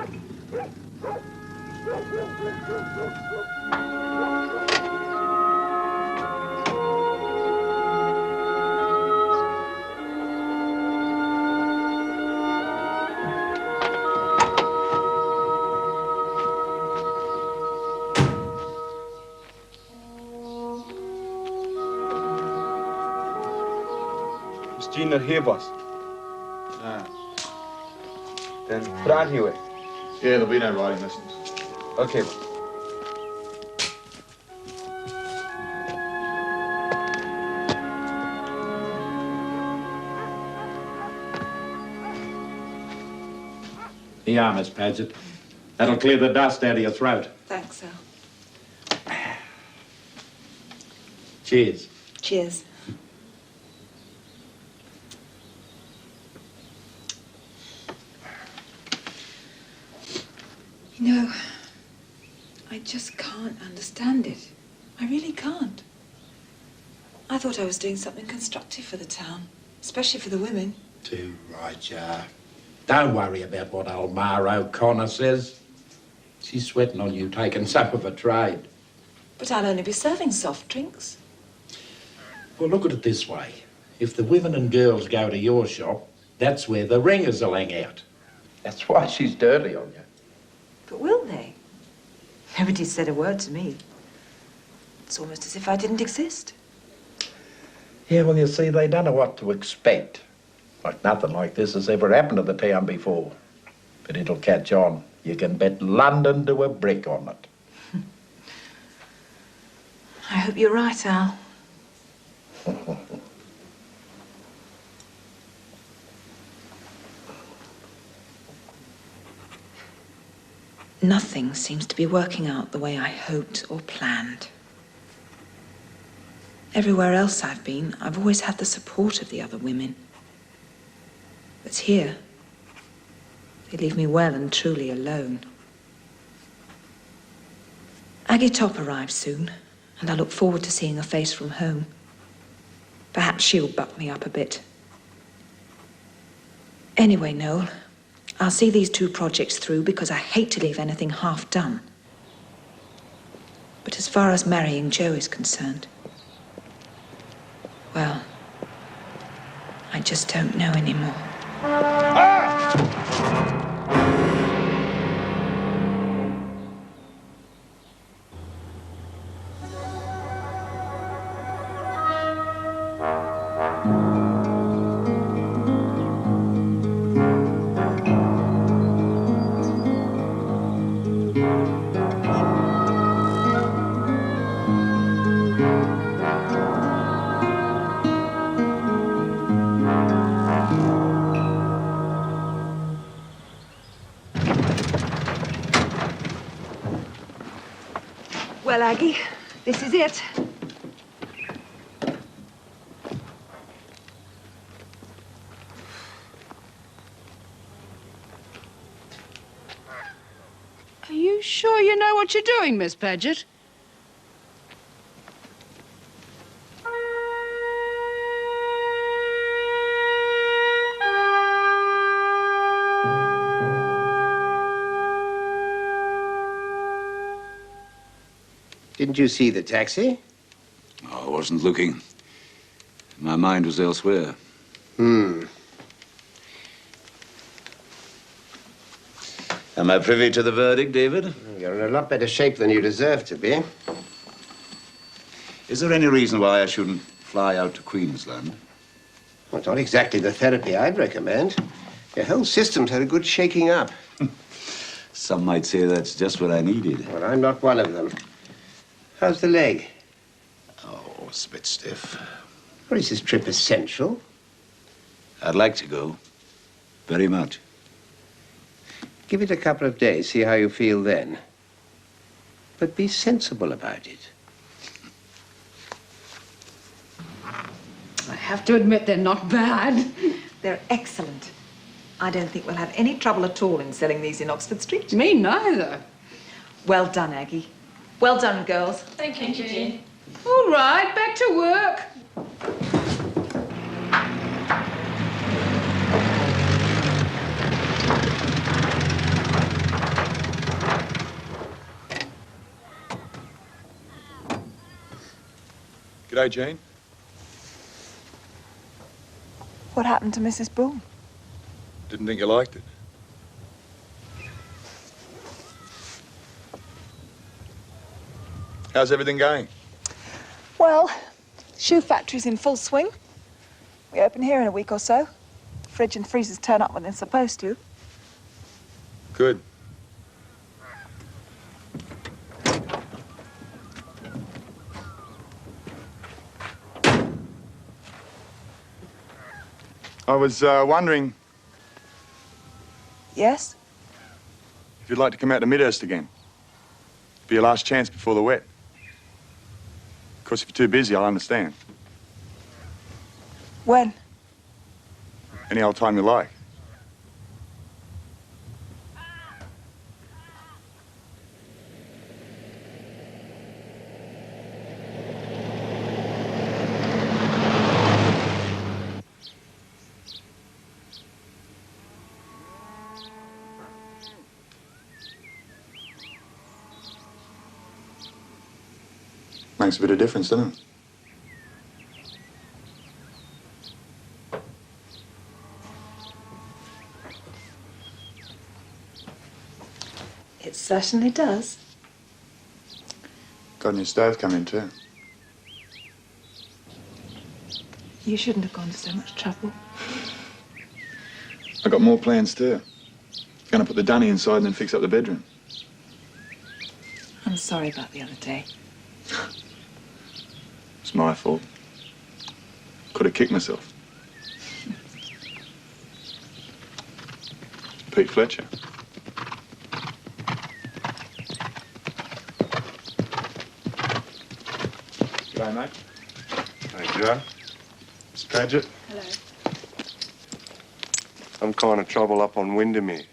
Jean not here, boss? No. Then put on here. Yeah, there'll be no riding lessons. Okay, boss. Here you are, Miss Paget. That'll clear the dust out of your throat. Thanks, Al. Cheers. Cheers. You know, I just can't understand it. I really can't. I thought I was doing something constructive for the town, especially for the women. Too right, yeah. Don't worry about what old Ma O'Connor says. She's sweating on you taking some of her trade. But I'll only be serving soft drinks. Well, look at it this way. If the women and girls go to your shop, that's where the ringers will hang out. That's why she's dirty on you. But will they? Nobody said a word to me. It's almost as if I didn't exist. Yeah, well, you see, they don't know what to expect. Like nothing like this has ever happened to the town before. But it'll catch on. You can bet London to a brick on it. I hope you're right, Al. Nothing seems to be working out the way I hoped or planned. Everywhere else I've been, I've always had the support of the other women. But here, they leave me well and truly alone. Aggie Top arrives soon, and I look forward to seeing her face from home. Perhaps she'll buck me up a bit. Anyway, Noel, I'll see these 2 projects through because I hate to leave anything half done. But as far as marrying Joe is concerned, well, I just don't know anymore. Well, Aggie, this is it. Are you sure you know what you're doing, Miss Paget? Didn't you see the taxi? Oh, I wasn't looking. My mind was elsewhere. Hmm. Am I privy to the verdict, David? You're in a lot better shape than you deserve to be. Is there any reason why I shouldn't fly out to Queensland? Well, it's not exactly the therapy I'd recommend. Your whole system's had a good shaking up. Some might say that's just what I needed. Well, I'm not one of them. How's the leg? Oh, it's a bit stiff. Well, is this trip essential? I'd like to go. Very much. Give it a couple of days, see how you feel then. But be sensible about it. I have to admit they're not bad. They're excellent. I don't think we'll have any trouble at all in selling these in Oxford Street. Me neither. Well done, Aggie. Well done, girls. Thank you, Jean. All right, back to work. G'day, Jean. What happened to Mrs. Boone? Didn't think you liked it. How's everything going? Well, shoe factory's in full swing. We open here in a week or so. Fridge and freezers turn up when they're supposed to. Good. I was wondering Yes? if you'd like to come out to Midhurst again. Be your last chance before the wet. Of course, if you're too busy, I'll understand. When? Any old time you like. Makes a bit of difference, doesn't it? It certainly does. Got a new stove coming too. You shouldn't have gone to so much trouble. I got more plans too. Gonna put the dunny inside and then fix up the bedroom. I'm sorry about the other day. It's my fault. Could have kicked myself. Pete Fletcher. G'day, mate. Hey, Joe. Miss Paget. Hello. Some kind of trouble up on Windermere.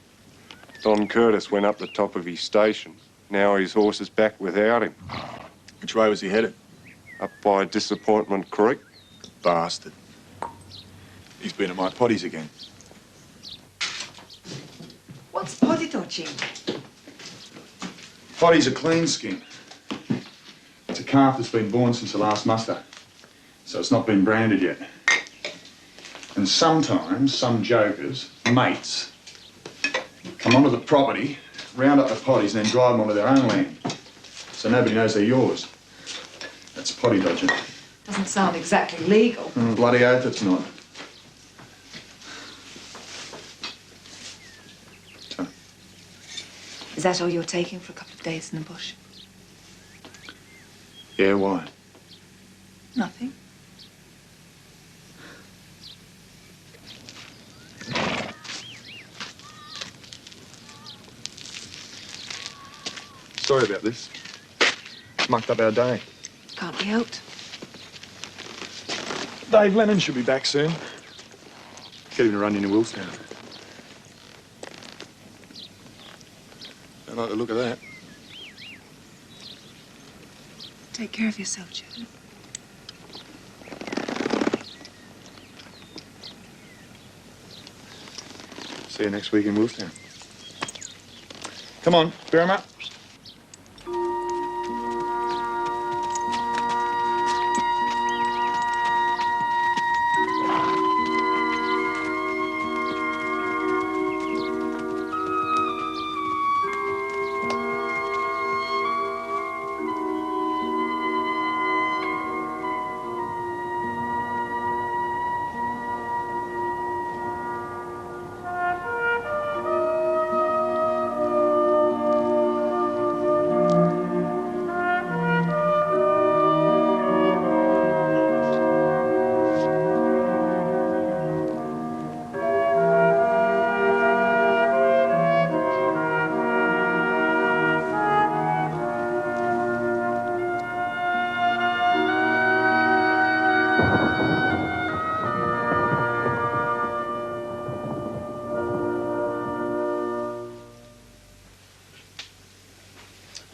Don Curtis went up the top of his station. Now his horse is back without him. Which way was he headed? Up by Disappointment Creek. Bastard. He's been at my potties again. What's potted or Jim? Potty's a clean skin. It's a calf that's been born since the last muster, so it's not been branded yet. And sometimes some jokers, mates, come onto the property, round up the potties and then drive them onto their own land, so nobody knows they're yours. That's potty dodging. Doesn't sound exactly legal. Bloody oath it's not. Is that all you're taking for a couple of days in the bush? Yeah, why? Nothing. Sorry about this. Mucked up our day. Can't be helped. Dave Lennon should be back soon. Get him to run into Willstown. Don't like the look of that. Take care of yourself, Joe. See you next week in Willstown. Come on, bear him up.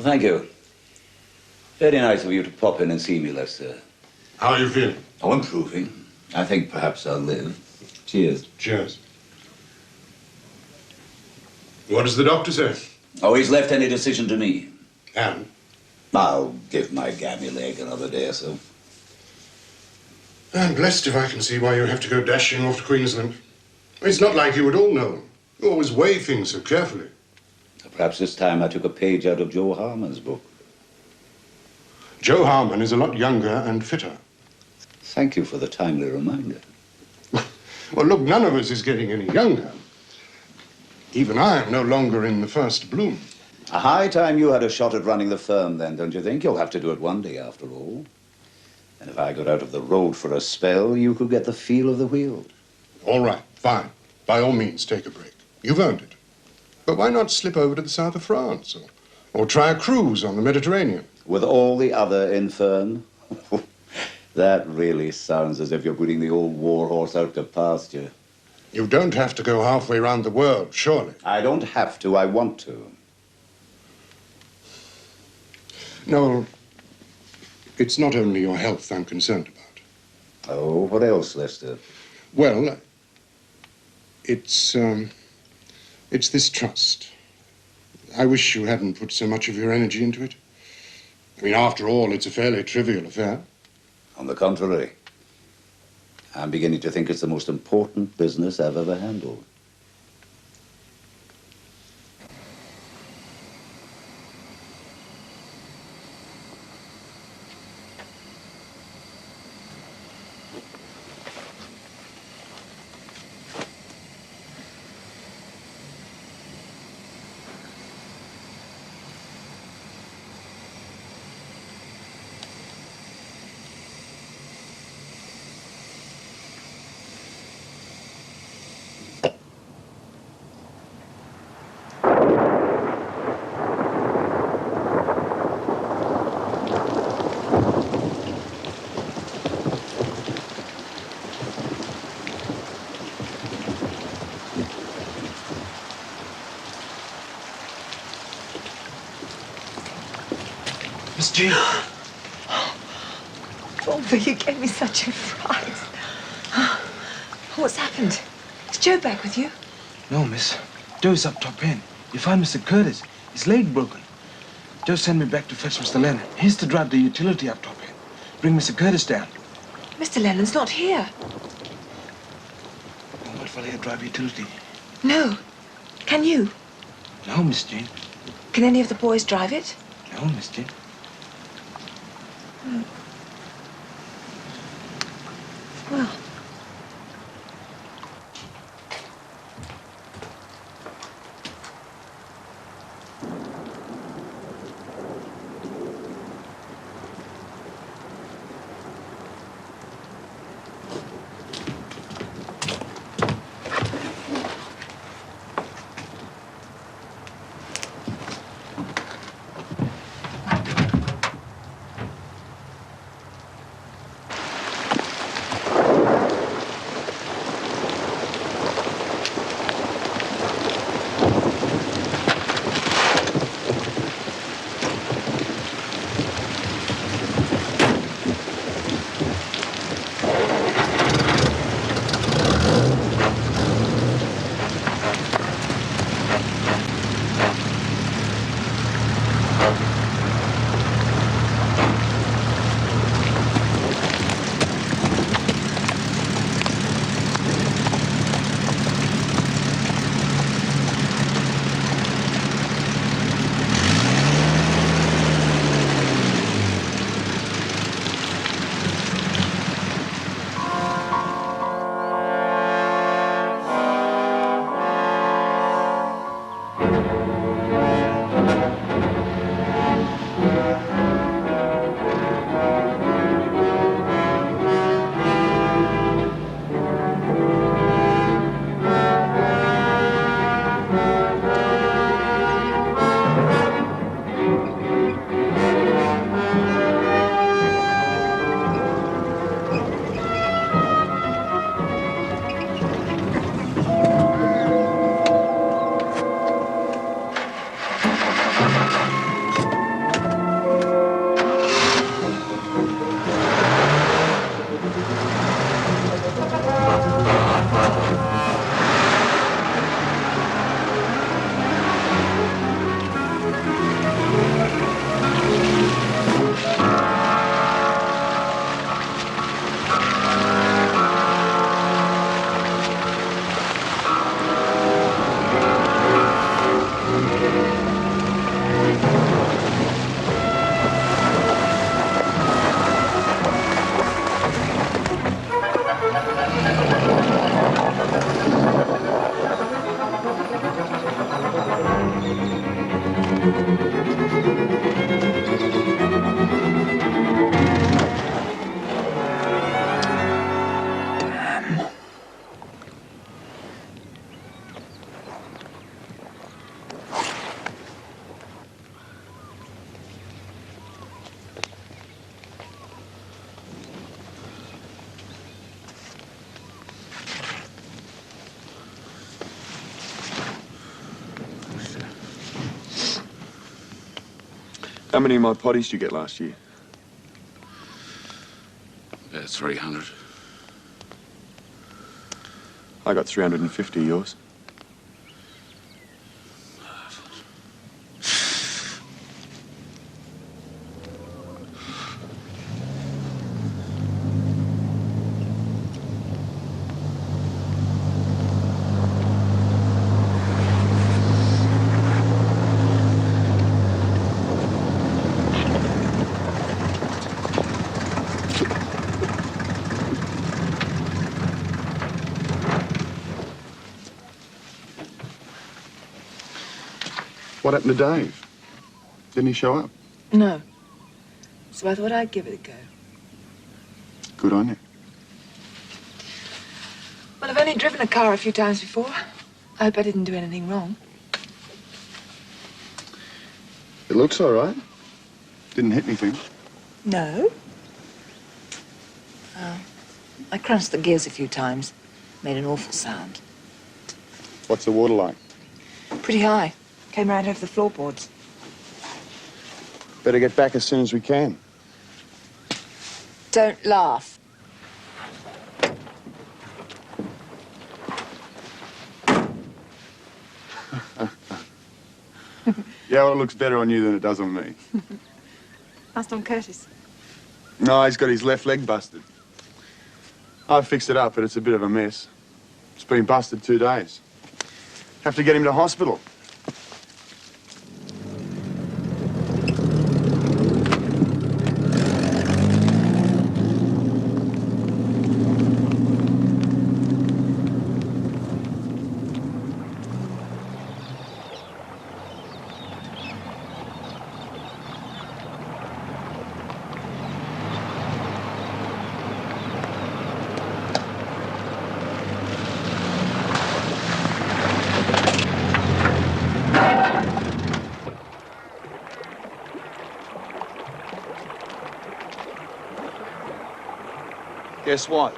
Well, thank you. Very nice of you to pop in and see me, Lester. How are you feeling? Oh, improving. I think perhaps I'll live. Cheers. Cheers. What does the doctor say? Oh, he's left any decision to me. And? I'll give my gammy leg another day or so. I'm blessed if I can see why you have to go dashing off to Queensland. It's not like you would all know them. You always weigh things so carefully. Perhaps this time I took a page out of Joe Harmon's book. Joe Harmon is a lot younger and fitter. Thank you for the timely reminder. Well, look, none of us is getting any younger. Even I am no longer in the first bloom. A high time you had a shot at running the firm then, don't you think? You'll have to do it one day, after all. And if I got out of the road for a spell, you could get the feel of the wheel. All right, fine. By all means, take a break. You've earned it. But why not slip over to the south of France or try a cruise on the Mediterranean? With all the other infirm? That really sounds as if you're putting the old war horse out to pasture. You don't have to go halfway round the world, surely. I don't have to, I want to. No, it's not only your health I'm concerned about. Oh, what else, Lester? Well, it's this trust. I wish you hadn't put so much of your energy into it. I mean, after all, it's a fairly trivial affair. On the contrary, I'm beginning to think it's the most important business I've ever handled. Miss Jean. Bobby, you gave me such a fright. What's happened? Is Joe back with you? No, miss. Joe's up top end. You find Mr. Curtis. His leg broken. Joe sent me back to fetch Mr. Lennon. He's to drive the utility up top end. Bring Mr. Curtis down. Mr. Lennon's not here. Oh, what will he drive utility? No. Can you? No, Miss Jean. Can any of the boys drive it? No, Miss Jean. Well. How many of my potties did you get last year? About 300. I got 350 of yours. What happened to Dave? Didn't he show up? No. So I thought I'd give it a go. Good on you. Well, I've only driven a car a few times before. I hope I didn't do anything wrong. It looks all right. Didn't hit anything. No. I crunched the gears a few times. Made an awful sound. What's the water like? Pretty high. Came right over the floorboards. Better get back as soon as we can. Don't laugh. Yeah, well, it looks better on you than it does on me. Asked on Curtis. No, he's got his left leg busted. I fixed it up, but it's a bit of a mess. It's been busted 2 days. Have to get him to hospital. Guess what?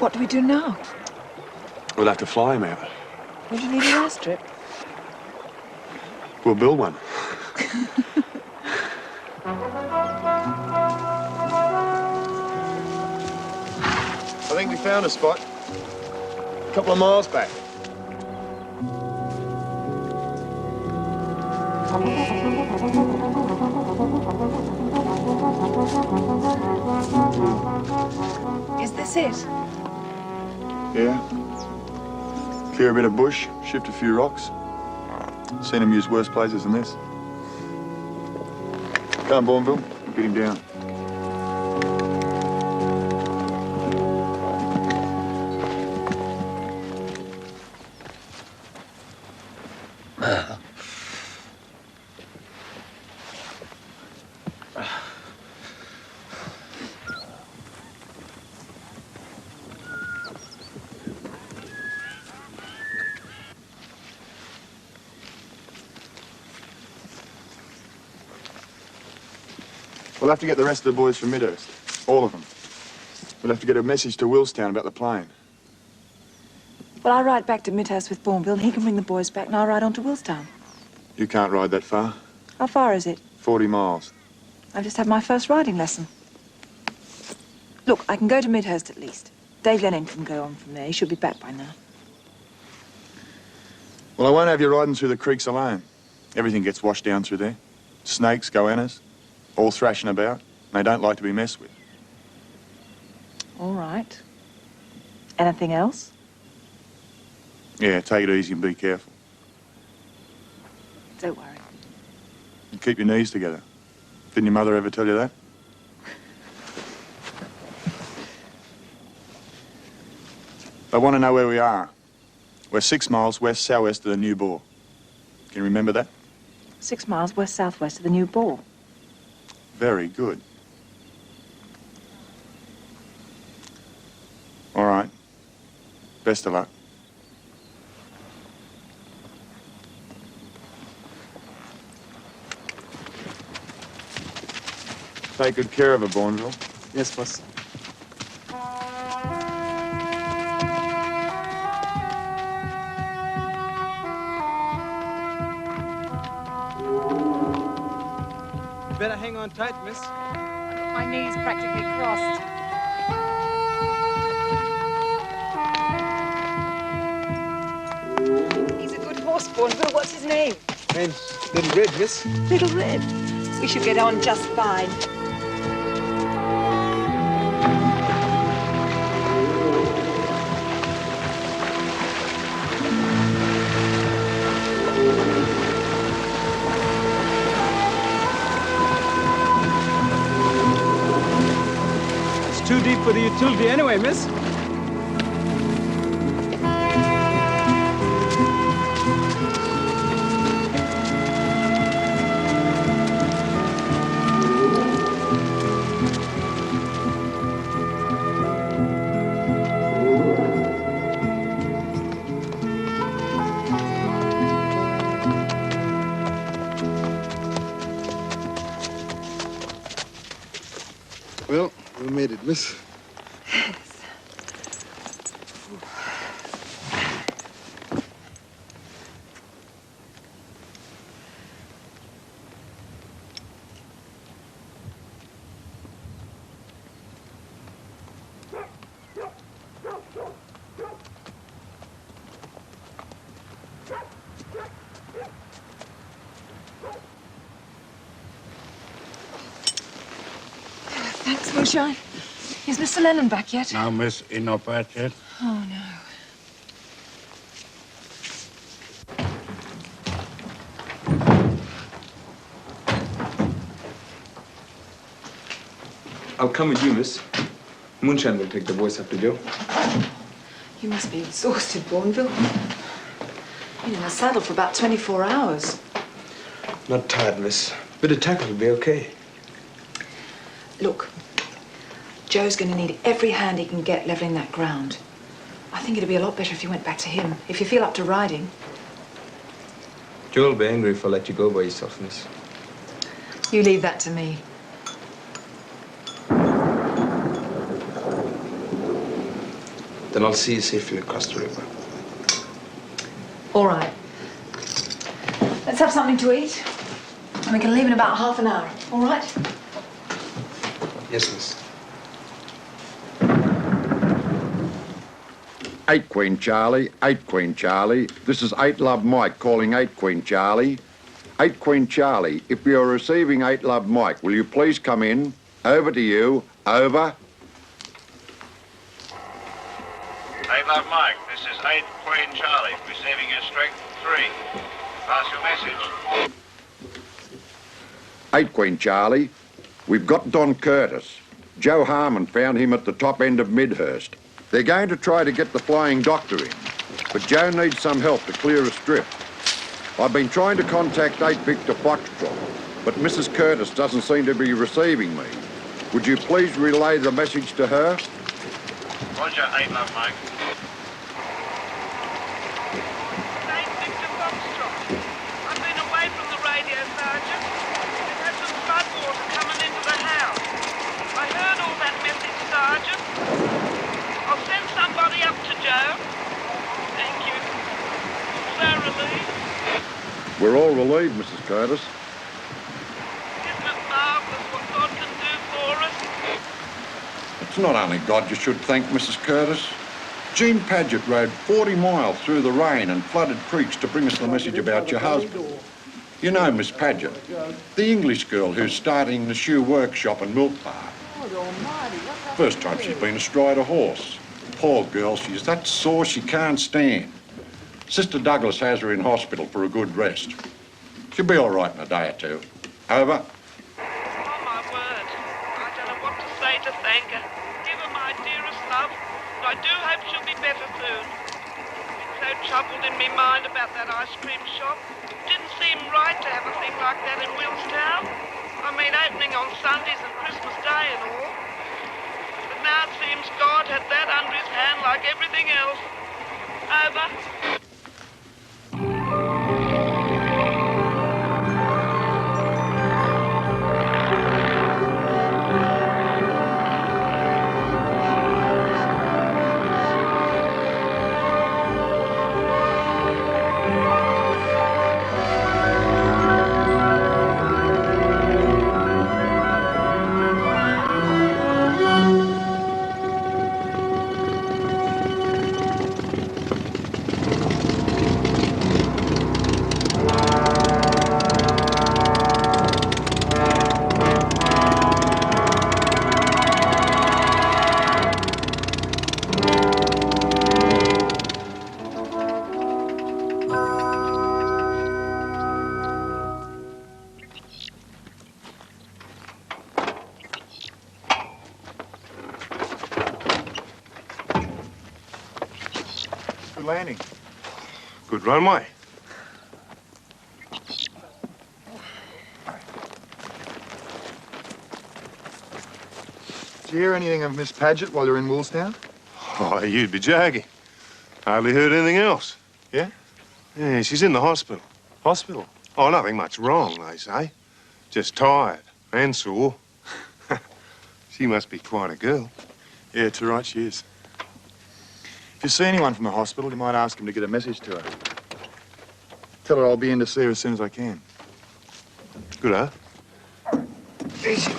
What do we do now? We'll have to fly him out. Would you need an airstrip? We'll build one. I think we found a spot. A couple of miles back. Is this it? Yeah. Clear a bit of bush, shift a few rocks. Seen him use worse places than this. Come on, Bourneville. Get him down. We'll have to get the rest of the boys from Midhurst. All of them. We'll have to get a message to Willstown about the plane. Well, I'll ride back to Midhurst with Bourneville, and he can bring the boys back, and I'll ride on to Willstown. You can't ride that far. How far is it? 40 miles. I've just had my first riding lesson. Look, I can go to Midhurst at least. Dave Lennon can go on from there. He should be back by now. Well, I won't have you riding through the creeks alone. Everything gets washed down through there. Snakes, goannas, all thrashing about. They don't like to be messed with. All right. Anything else? Yeah, take it easy and be careful. Don't worry. And keep your knees together. Didn't your mother ever tell you that? I want to know where we are. We're 6 miles west-southwest of the New Boar. Can you remember that? 6 miles west-southwest of the New Boar. Very good. All right. Best of luck. Take good care of her, Bourneville. Yes, boss. Better hang on tight, miss. My knees practically crossed. He's a good horse, Bourneville. What's his name? And Little Red, miss. Little Red. We should get on just fine. It's too deep for the utility anyway, miss. Well, we made it, miss. Thanks, Moonshine. Is Mr. Lennon back yet? No, miss, he's not back yet. Oh, no. I'll come with you, miss. Moonshine will take the voice after Joe. You must be exhausted, Bourneville. Been in the saddle for about 24 hours. Not tired, miss. Bit of tackle will be okay. Look, Joe's going to need every hand he can get leveling that ground. I think it'd be a lot better if you went back to him, if you feel up to riding. Joe will be angry if I let you go by yourself, miss. You leave that to me. Then I'll see you safely across the river. All right. Let's have something to eat. And we can leave in about half an hour, all right? Yes, miss. 8 Queen Charlie, 8 Queen Charlie. This is 8 Love Mike calling 8 Queen Charlie. 8 Queen Charlie, if you're receiving 8 Love Mike, will you please come in? Over to you. Over. 8 Love Mike, this is 8 Queen Charlie, receiving your strength 3. Pass your message. 8 Queen Charlie, we've got Don Curtis. Joe Harmon found him at the top end of Midhurst. They're going to try to get the flying doctor in, but Joe needs some help to clear a strip. I've been trying to contact 8 Victor Foxtrot, but Mrs. Curtis doesn't seem to be receiving me. Would you please relay the message to her? Roger, 8 Love Mike. 8 Victor Foxtrot. I've been away from the radio, Sergeant. We've had some flood water coming into the house. I heard all that message, Sergeant. I'll send somebody up to Joe. Thank you. So relieved. We're all relieved, Mrs. Curtis. Isn't it marvellous what God can do for us? It's not only God you should thank, Mrs. Curtis. Jean Paget rode 40 miles through the rain and flooded creeks to bring us the message about your husband. You know Miss Paget, the English girl who's starting the shoe workshop in Milk Bar. First time she's been astride a horse. Poor girl, she's that sore she can't stand. Sister Douglas has her in hospital for a good rest. She'll be all right in a day or two. Over. Anchor. Give her my dearest love, and I do hope she'll be better soon. I've been so troubled in my mind about that ice cream shop. Didn't seem right to have a thing like that in Willstown. I mean, opening on Sundays and Christmas Day and all. But now it seems God had that under his hand like everything else. Over. Good landing. Good runway. Did you hear anything of Miss Paget while you were in Woolstown? Oh, you'd be joking. Hardly heard anything else. Yeah? Yeah, she's in the hospital. Hospital? Oh, nothing much wrong, they say. Just tired and sore. She must be quite a girl. Yeah, too right she is. If you see anyone from the hospital, you might ask them to get a message to her. Tell her I'll be in to see her as soon as I can. Good, huh? Easy.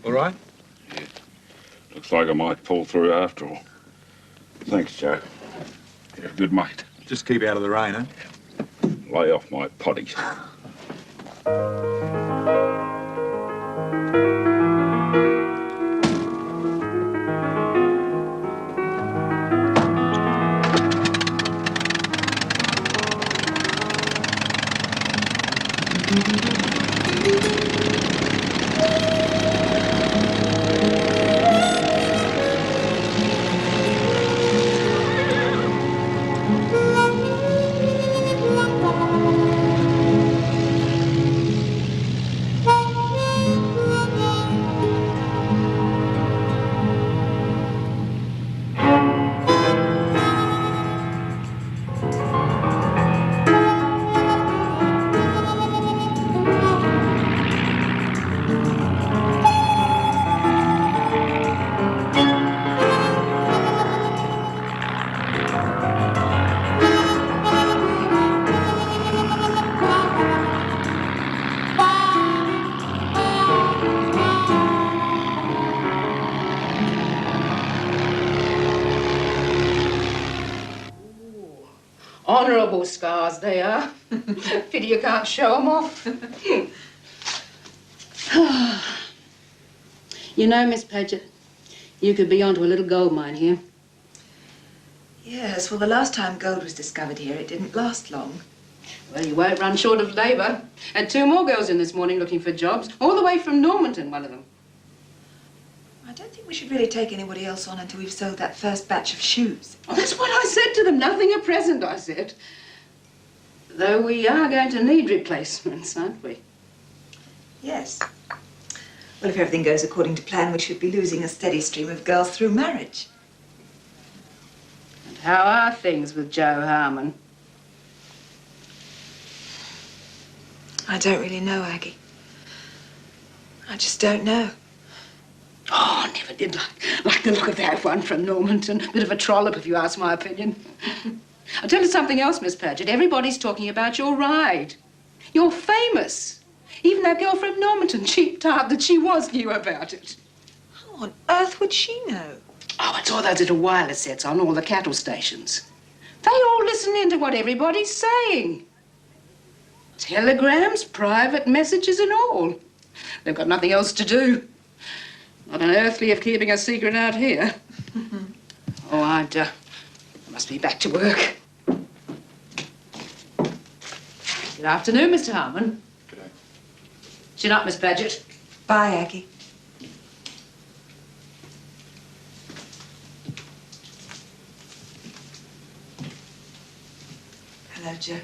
All right? Yeah. Looks like I might pull through after all. Thanks, Joe. You're a good mate. Just keep out of the rain, eh? Lay off my potty. Honourable scars they are. Pity you can't show them off. You know, Miss Paget, you could be onto a little gold mine here. Yes, well, the last time gold was discovered here, it didn't last long. Well, you won't run short of labour. Had 2 more girls in this morning looking for jobs, all the way from Normanton, one of them. I don't think we should really take anybody else on until we've sold that first batch of shoes. Oh, that's what I said to them. Nothing at present, I said. Though we are going to need replacements, aren't we? Yes. Well, if everything goes according to plan, we should be losing a steady stream of girls through marriage. And how are things with Joe Harmon? I don't really know, Aggie. I just don't know. Oh, I never did like the look of that one from Normanton. Bit of a trollop, if you ask my opinion. I'll tell you something else, Miss Paget. Everybody's talking about your ride. You're famous. Even that girl from Normanton, cheap tart that she was, knew about it. How on earth would she know? Oh, it's all those little wireless sets on all the cattle stations. They all listen in to what everybody's saying. Telegrams, private messages and all. They've got nothing else to do. Not an earthly of keeping a secret out here. Oh, I must be back to work. Good afternoon, Mr. Harmon. Good day. Chin up, Miss Paget. Bye, Aggie. Hello, Joe.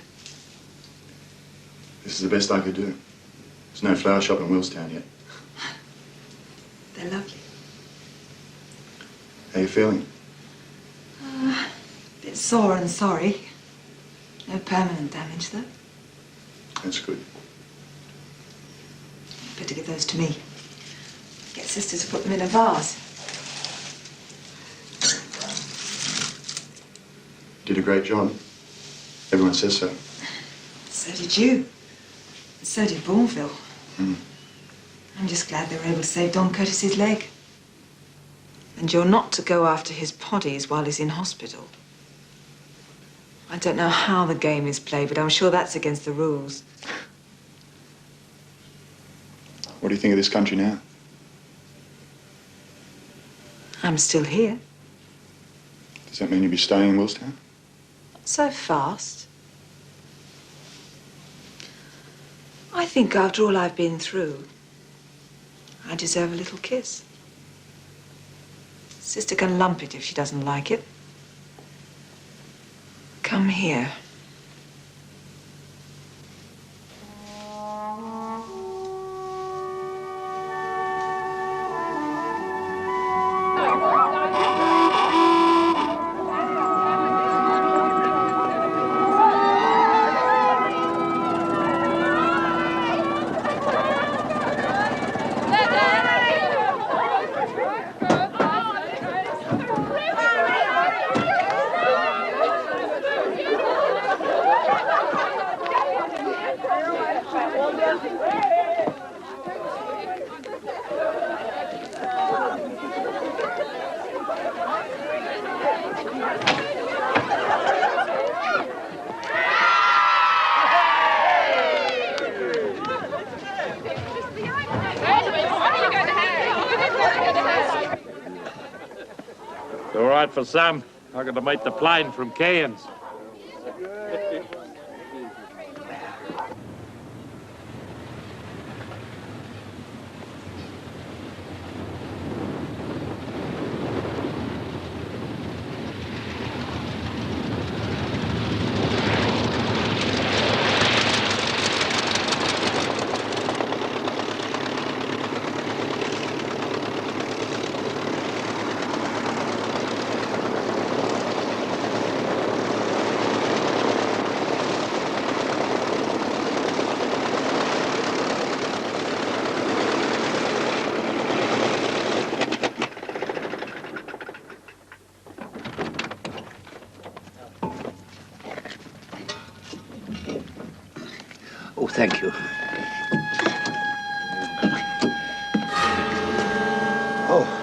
This is the best I could do. There's no flower shop in Willstown yet. They're lovely. How you feeling? A bit sore and sorry. No permanent damage, though. That's good. Better give those to me. Get Sister to put them in a vase. Did a great job. Everyone says so. So did you. And so did Bourneville. Mm. I'm just glad they were able to save Don Curtis's leg. And you're not to go after his poddies while he's in hospital. I don't know how the game is played, but I'm sure that's against the rules. What do you think of this country now? I'm still here. Does that mean you'll be staying in Willstown? So fast. I think after all I've been through, I deserve a little kiss. Sister can lump it if she doesn't like it. Come here. All right for Sam. I'm going to meet the plane from Cairns. Oh, thank you. Oh.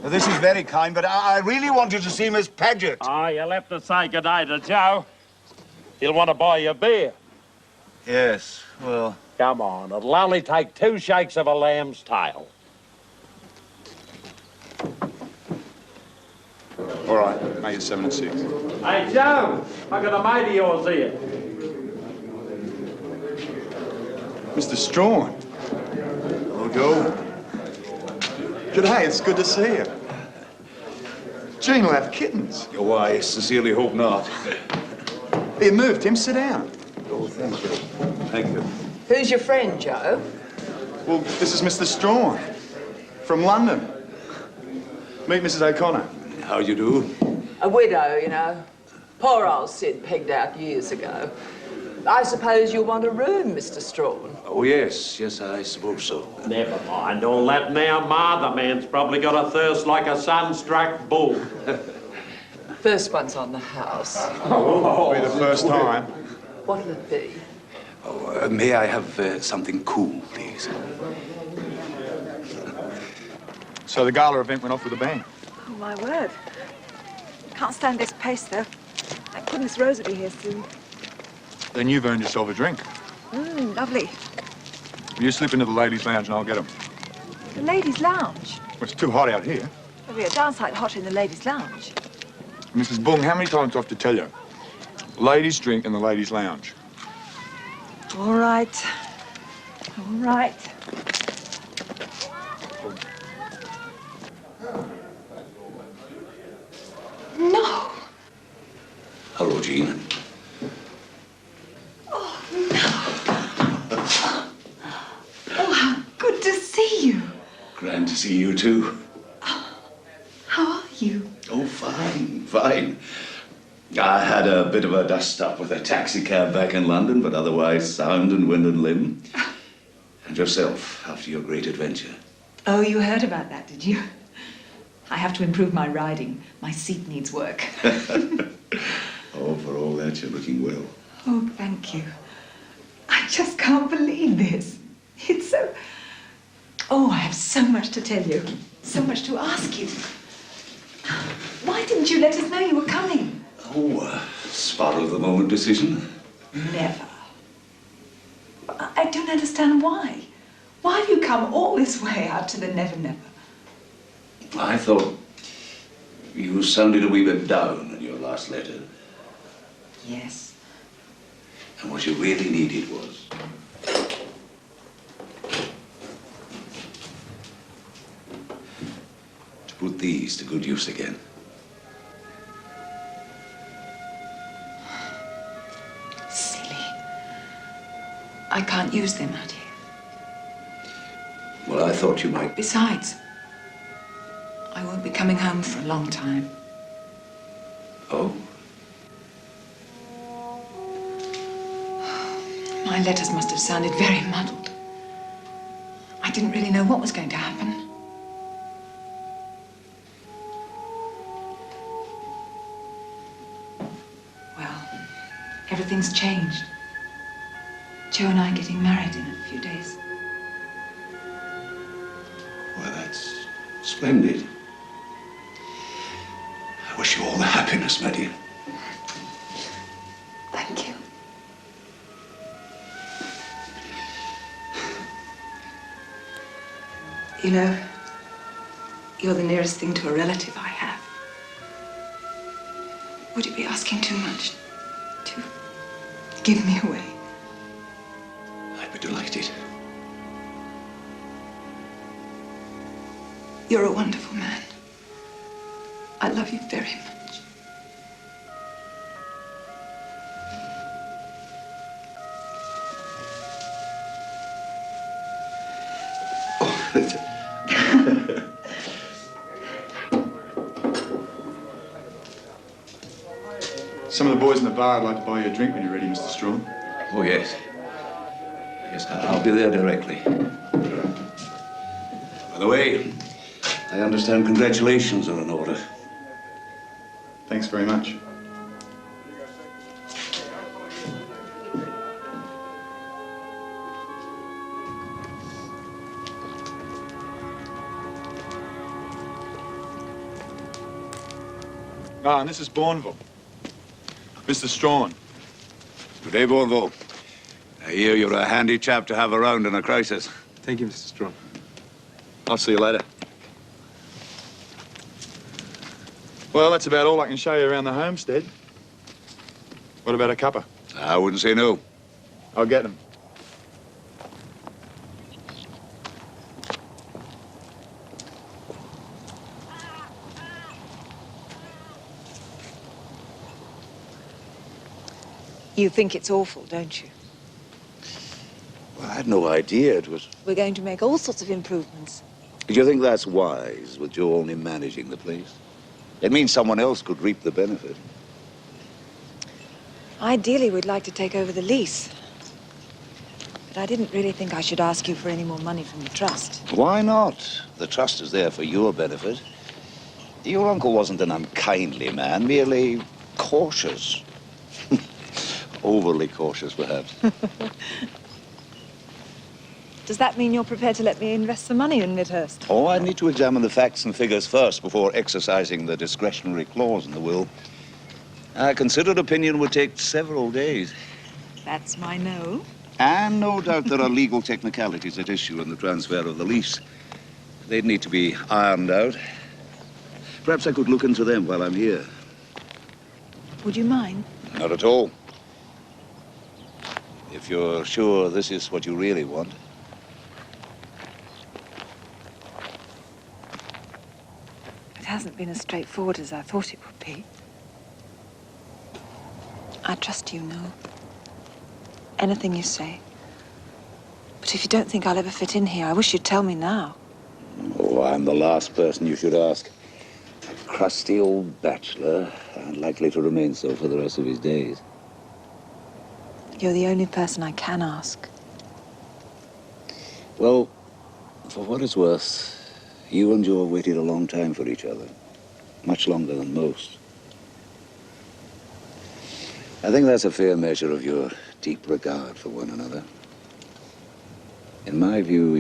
This is very kind, but I really wanted to see Miss Paget. Ah, you'll have to say good day to Joe. He'll want to buy you a beer. Yes, well... Come on, it'll only take 2 shakes of a lamb's tail. All right, make it 7 and 6. Hey, Joe, I got a mate of yours here. Mr. Strawn. Hello, Joe. Good day, it's good to see you. Jean will have kittens. Oh, I sincerely hope not. Here, move, Tim, sit down. Oh, thank you. Thank you. Who's your friend, Joe? Well, this is Mr. Strawn from London. Meet Mrs. O'Connor. How you do? A widow, you know. Poor old Sid pegged out years ago. I suppose you'll want a room, Mr. Strawn. Oh, yes. Yes, I suppose so. Never mind all that now, Ma. The man's probably got a thirst like a sunstruck bull. First one's on the house. Be the first time. What'll it be? May I have something cool, please? So the gala event went off with a bang. Oh, my word. Can't stand this pace, though. Thank goodness Rose will be here soon. Then you've earned yourself a drink. Lovely. You slip into the ladies' lounge and I'll get them. The ladies' lounge. Well, it's too hot out here. It'll be a darn sight hotter in the ladies' lounge. Mrs. Bung, how many times do I have to tell you? Ladies drink in the ladies' lounge. All right. All right. No. Hello, Jean. Oh, how good to see you. Grand to see you, too. How are you? Oh, fine, fine. I had a bit of a dust-up with a taxicab back in London, but otherwise sound in wind and limb. And yourself, after your great adventure. Oh, you heard about that, did you? I have to improve my riding. My seat needs work. Oh, for all that, you're looking well. Oh, thank you. I just can't believe this. It's so... Oh, I have so much to tell you. So much to ask you. Why didn't you let us know you were coming? Oh, spur-of-the-moment decision. Never. I don't understand why. Why have you come all this way out to the Never Never? I thought you sounded a wee bit down in your last letter. Yes. And what you really needed was... to put these to good use again. Silly. I can't use them out here. Well, I thought you might... Besides, I won't be coming home for a long time. Oh? My letters must have sounded very muddled. I didn't really know what was going to happen. Well, everything's changed. Joe and I are getting married in a few days. Well, that's splendid. I wish you all the happiness, my dear. Thank you. You know, you're the nearest thing to a relative I have. Would it be asking too much to give me away? I'd be delighted. You're a wonderful man. I love you very much. Some of the boys in the bar would like to buy you a drink when you're ready, Mr. Strawn. Oh, yes. Yes, I'll be there directly. By the way, I understand congratulations are in order. Thanks very much. Ah, and this is Bourneville. Mr. Strawn. Good day, Bourneville. I hear you're a handy chap to have around in a crisis. Thank you, Mr. Strawn. I'll see you later. Well, that's about all I can show you around the homestead. What about a cuppa? I wouldn't say no. I'll get them. You think it's awful, don't you? Well, I had no idea it was... We're going to make all sorts of improvements. Do you think that's wise, with Joe only managing the place? It means someone else could reap the benefit. Ideally, we'd like to take over the lease. But I didn't really think I should ask you for any more money from the trust. Why not? The trust is there for your benefit. Your uncle wasn't an unkindly man, merely cautious. Overly cautious, perhaps. Does that mean you're prepared to let me invest some money in Midhurst? Oh, I need to examine the facts and figures first before exercising the discretionary clause in the will. A considered opinion would take several days. That's my no. And no doubt there are legal technicalities at issue in the transfer of the lease. They'd need to be ironed out. Perhaps I could look into them while I'm here. Would you mind? Not at all. If you're sure this is what you really want. It hasn't been as straightforward as I thought it would be. I trust you, Noel. Anything you say. But if you don't think I'll ever fit in here, I wish you'd tell me now. Oh, I'm the last person you should ask. A crusty old bachelor, and likely to remain so for the rest of his days. You're the only person I can ask. Well, for what it's worth, you and Joe waited a long time for each other. Much longer than most. I think that's a fair measure of your deep regard for one another. In my view,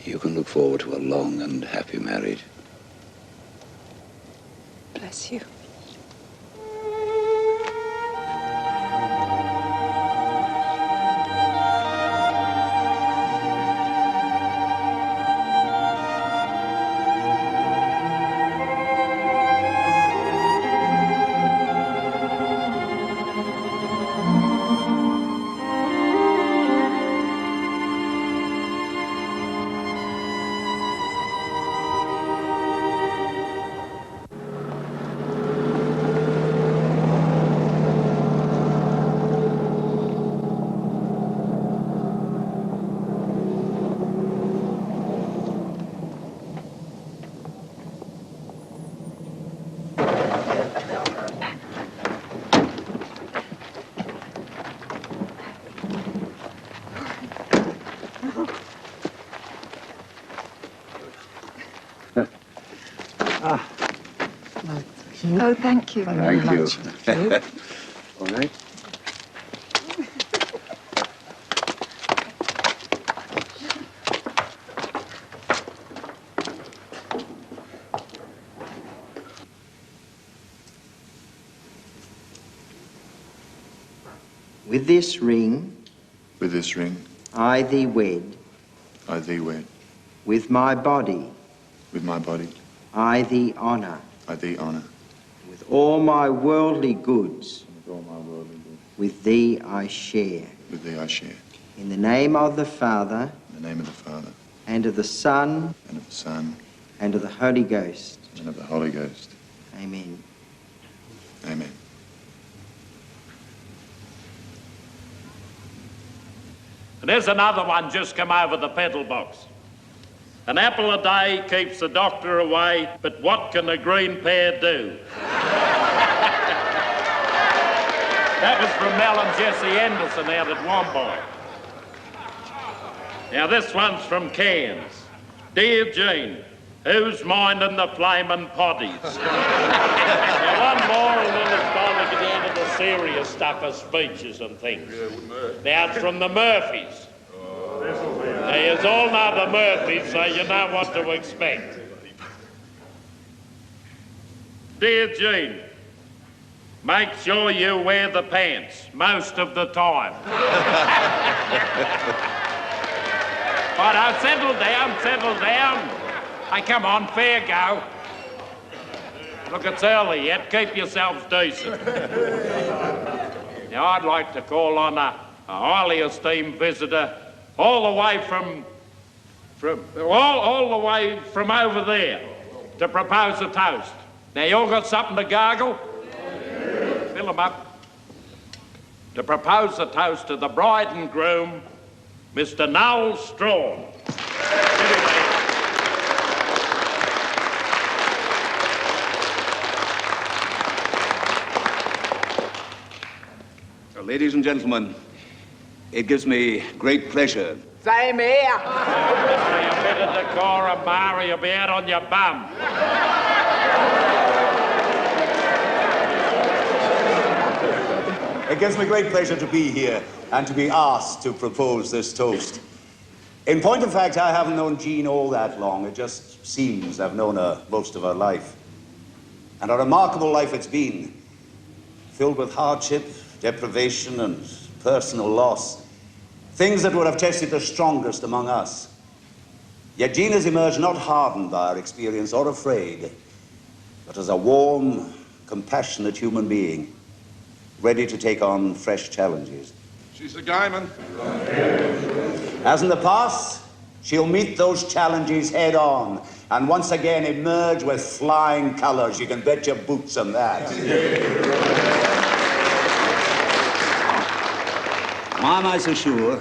you can look forward to a long and happy marriage. Bless you. Oh, thank you very much. All right. With this ring, With this ring, I thee wed. I thee wed. With my body, With my body, I thee honour. I thee honour. With all my worldly goods, With all my worldly goods, with thee I share. with thee I share. In the name of the Father, In the name of the Father, and of the Son, and of the Son, and of the Holy Ghost. and of the Holy Ghost. Amen. Amen. And there's another one just come over the petal box. An apple a day keeps the doctor away, but what can a green pear do? That was from Mel and Jesse Anderson out at Wombai. Now this one's from Cairns. Dear Jean, who's minding the flamin' potties? Now one more and then it's time to get down to the serious stuff of speeches and things. Now it's from the Murphys. There's all know the Murphys, so you know what to expect. Dear Jean, make sure you wear the pants most of the time. Right, settle down, settle down. Hey, come on, fair go. Look, it's early yet. Keep yourselves decent. Now, I'd like to call on a highly esteemed visitor all the way from all the way from over there to propose a toast. Now, you all got something to gargle? Fill them up. To propose a toast to the bride and groom, Mr. Noel Strawn. So, ladies and gentlemen, it gives me great pleasure Same here. Marry a bit of decorum, Mary, you'll be out on your bum. It gives me great pleasure to be here and to be asked to propose this toast. In point of fact, I haven't known Jean all that long. It just seems I've known her most of her life. And a remarkable life it's been, filled with hardship, deprivation, and personal loss. Things that would have tested the strongest among us. Yet Jean has emerged not hardened by our experience or afraid, but as a warm, compassionate human being, ready to take on fresh challenges. She's a guyman. As in the past, she'll meet those challenges head on and once again emerge with flying colors. You can bet your boots on that. Why am I so sure?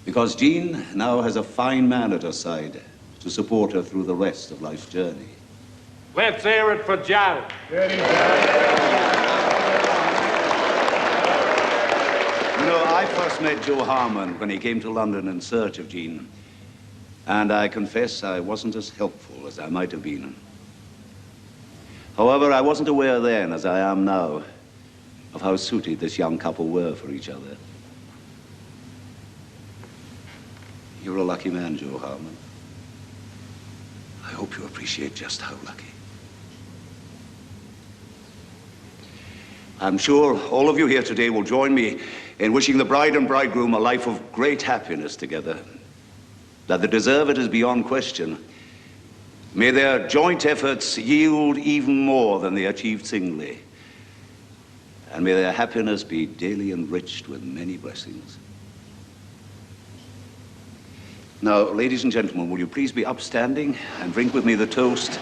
Because Jean now has a fine man at her side to support her through the rest of life's journey. Let's hear it for Joe. You know, I first met Joe Harmon when he came to London in search of Jean. And I confess I wasn't as helpful as I might have been. However, I wasn't aware then, as I am now, of how suited this young couple were for each other. You're a lucky man, Joe Harmon. I hope you appreciate just how lucky. I'm sure all of you here today will join me in wishing the bride and bridegroom a life of great happiness together. That they deserve it is beyond question. May their joint efforts yield even more than they achieved singly. And may their happiness be daily enriched with many blessings. Now, ladies and gentlemen, will you please be upstanding and drink with me the toast,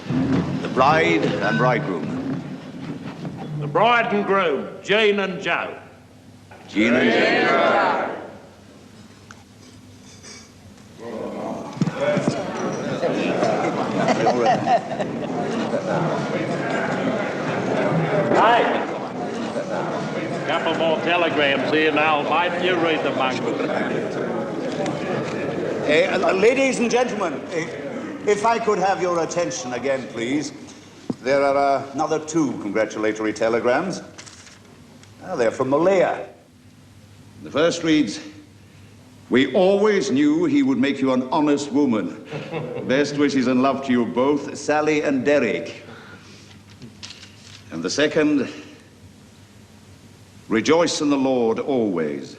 the bride and bridegroom. The bride and groom, Jean and Joe. Jean and Joe. Hey! Couple more telegrams here now, mate. You read them, Uncle. Ladies and gentlemen, if I could have your attention again, please. There are another 2 congratulatory telegrams. They're from Malaya. The first reads, "We always knew he would make you an honest woman. Best wishes and love to you both, Sally and Derek." And the second, "Rejoice in the Lord always."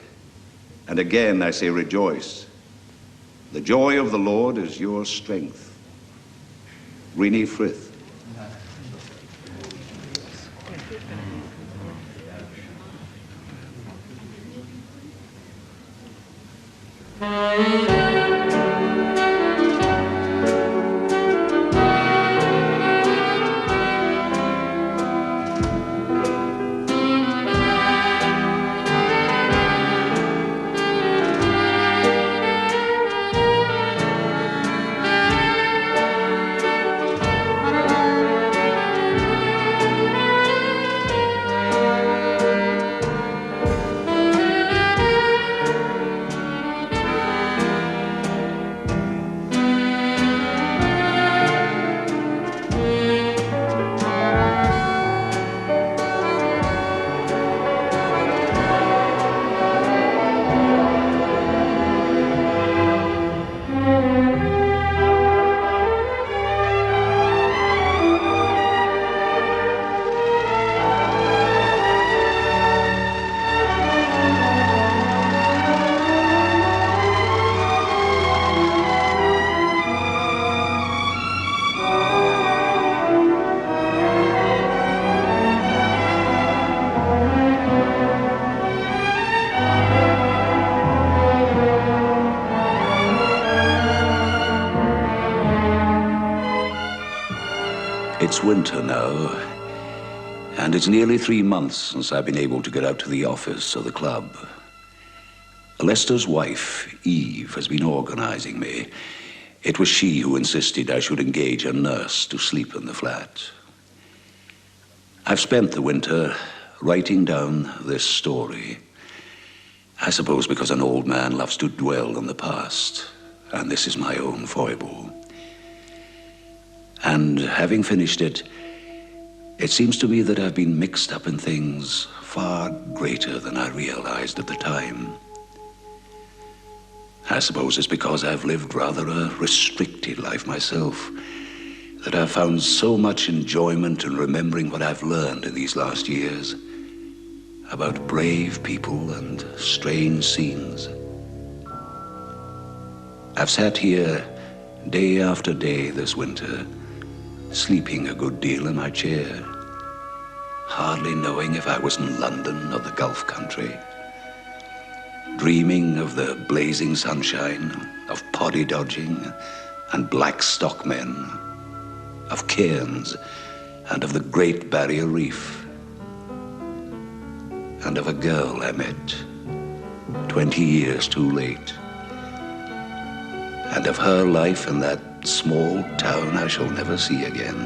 And again I say rejoice. The joy of the Lord is your strength. Rini Frith. It's winter now, and it's nearly 3 months since I've been able to get out to the office or the club. Lester's wife, Eve, has been organizing me. It was she who insisted I should engage a nurse to sleep in the flat. I've spent the winter writing down this story. I suppose because an old man loves to dwell on the past, and this is my own foible. And having finished it, it seems to me that I've been mixed up in things far greater than I realized at the time. I suppose it's because I've lived rather a restricted life myself, that I've found so much enjoyment in remembering what I've learned in these last years about brave people and strange scenes. I've sat here day after day this winter, sleeping a good deal in my chair, hardly knowing if I was in London or the Gulf country, dreaming of the blazing sunshine, of poddy dodging and black stockmen, of cairns and of the Great Barrier Reef, and of a girl I met 20 years too late, and of her life in that small town I shall never see again,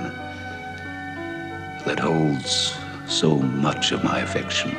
that holds so much of my affection.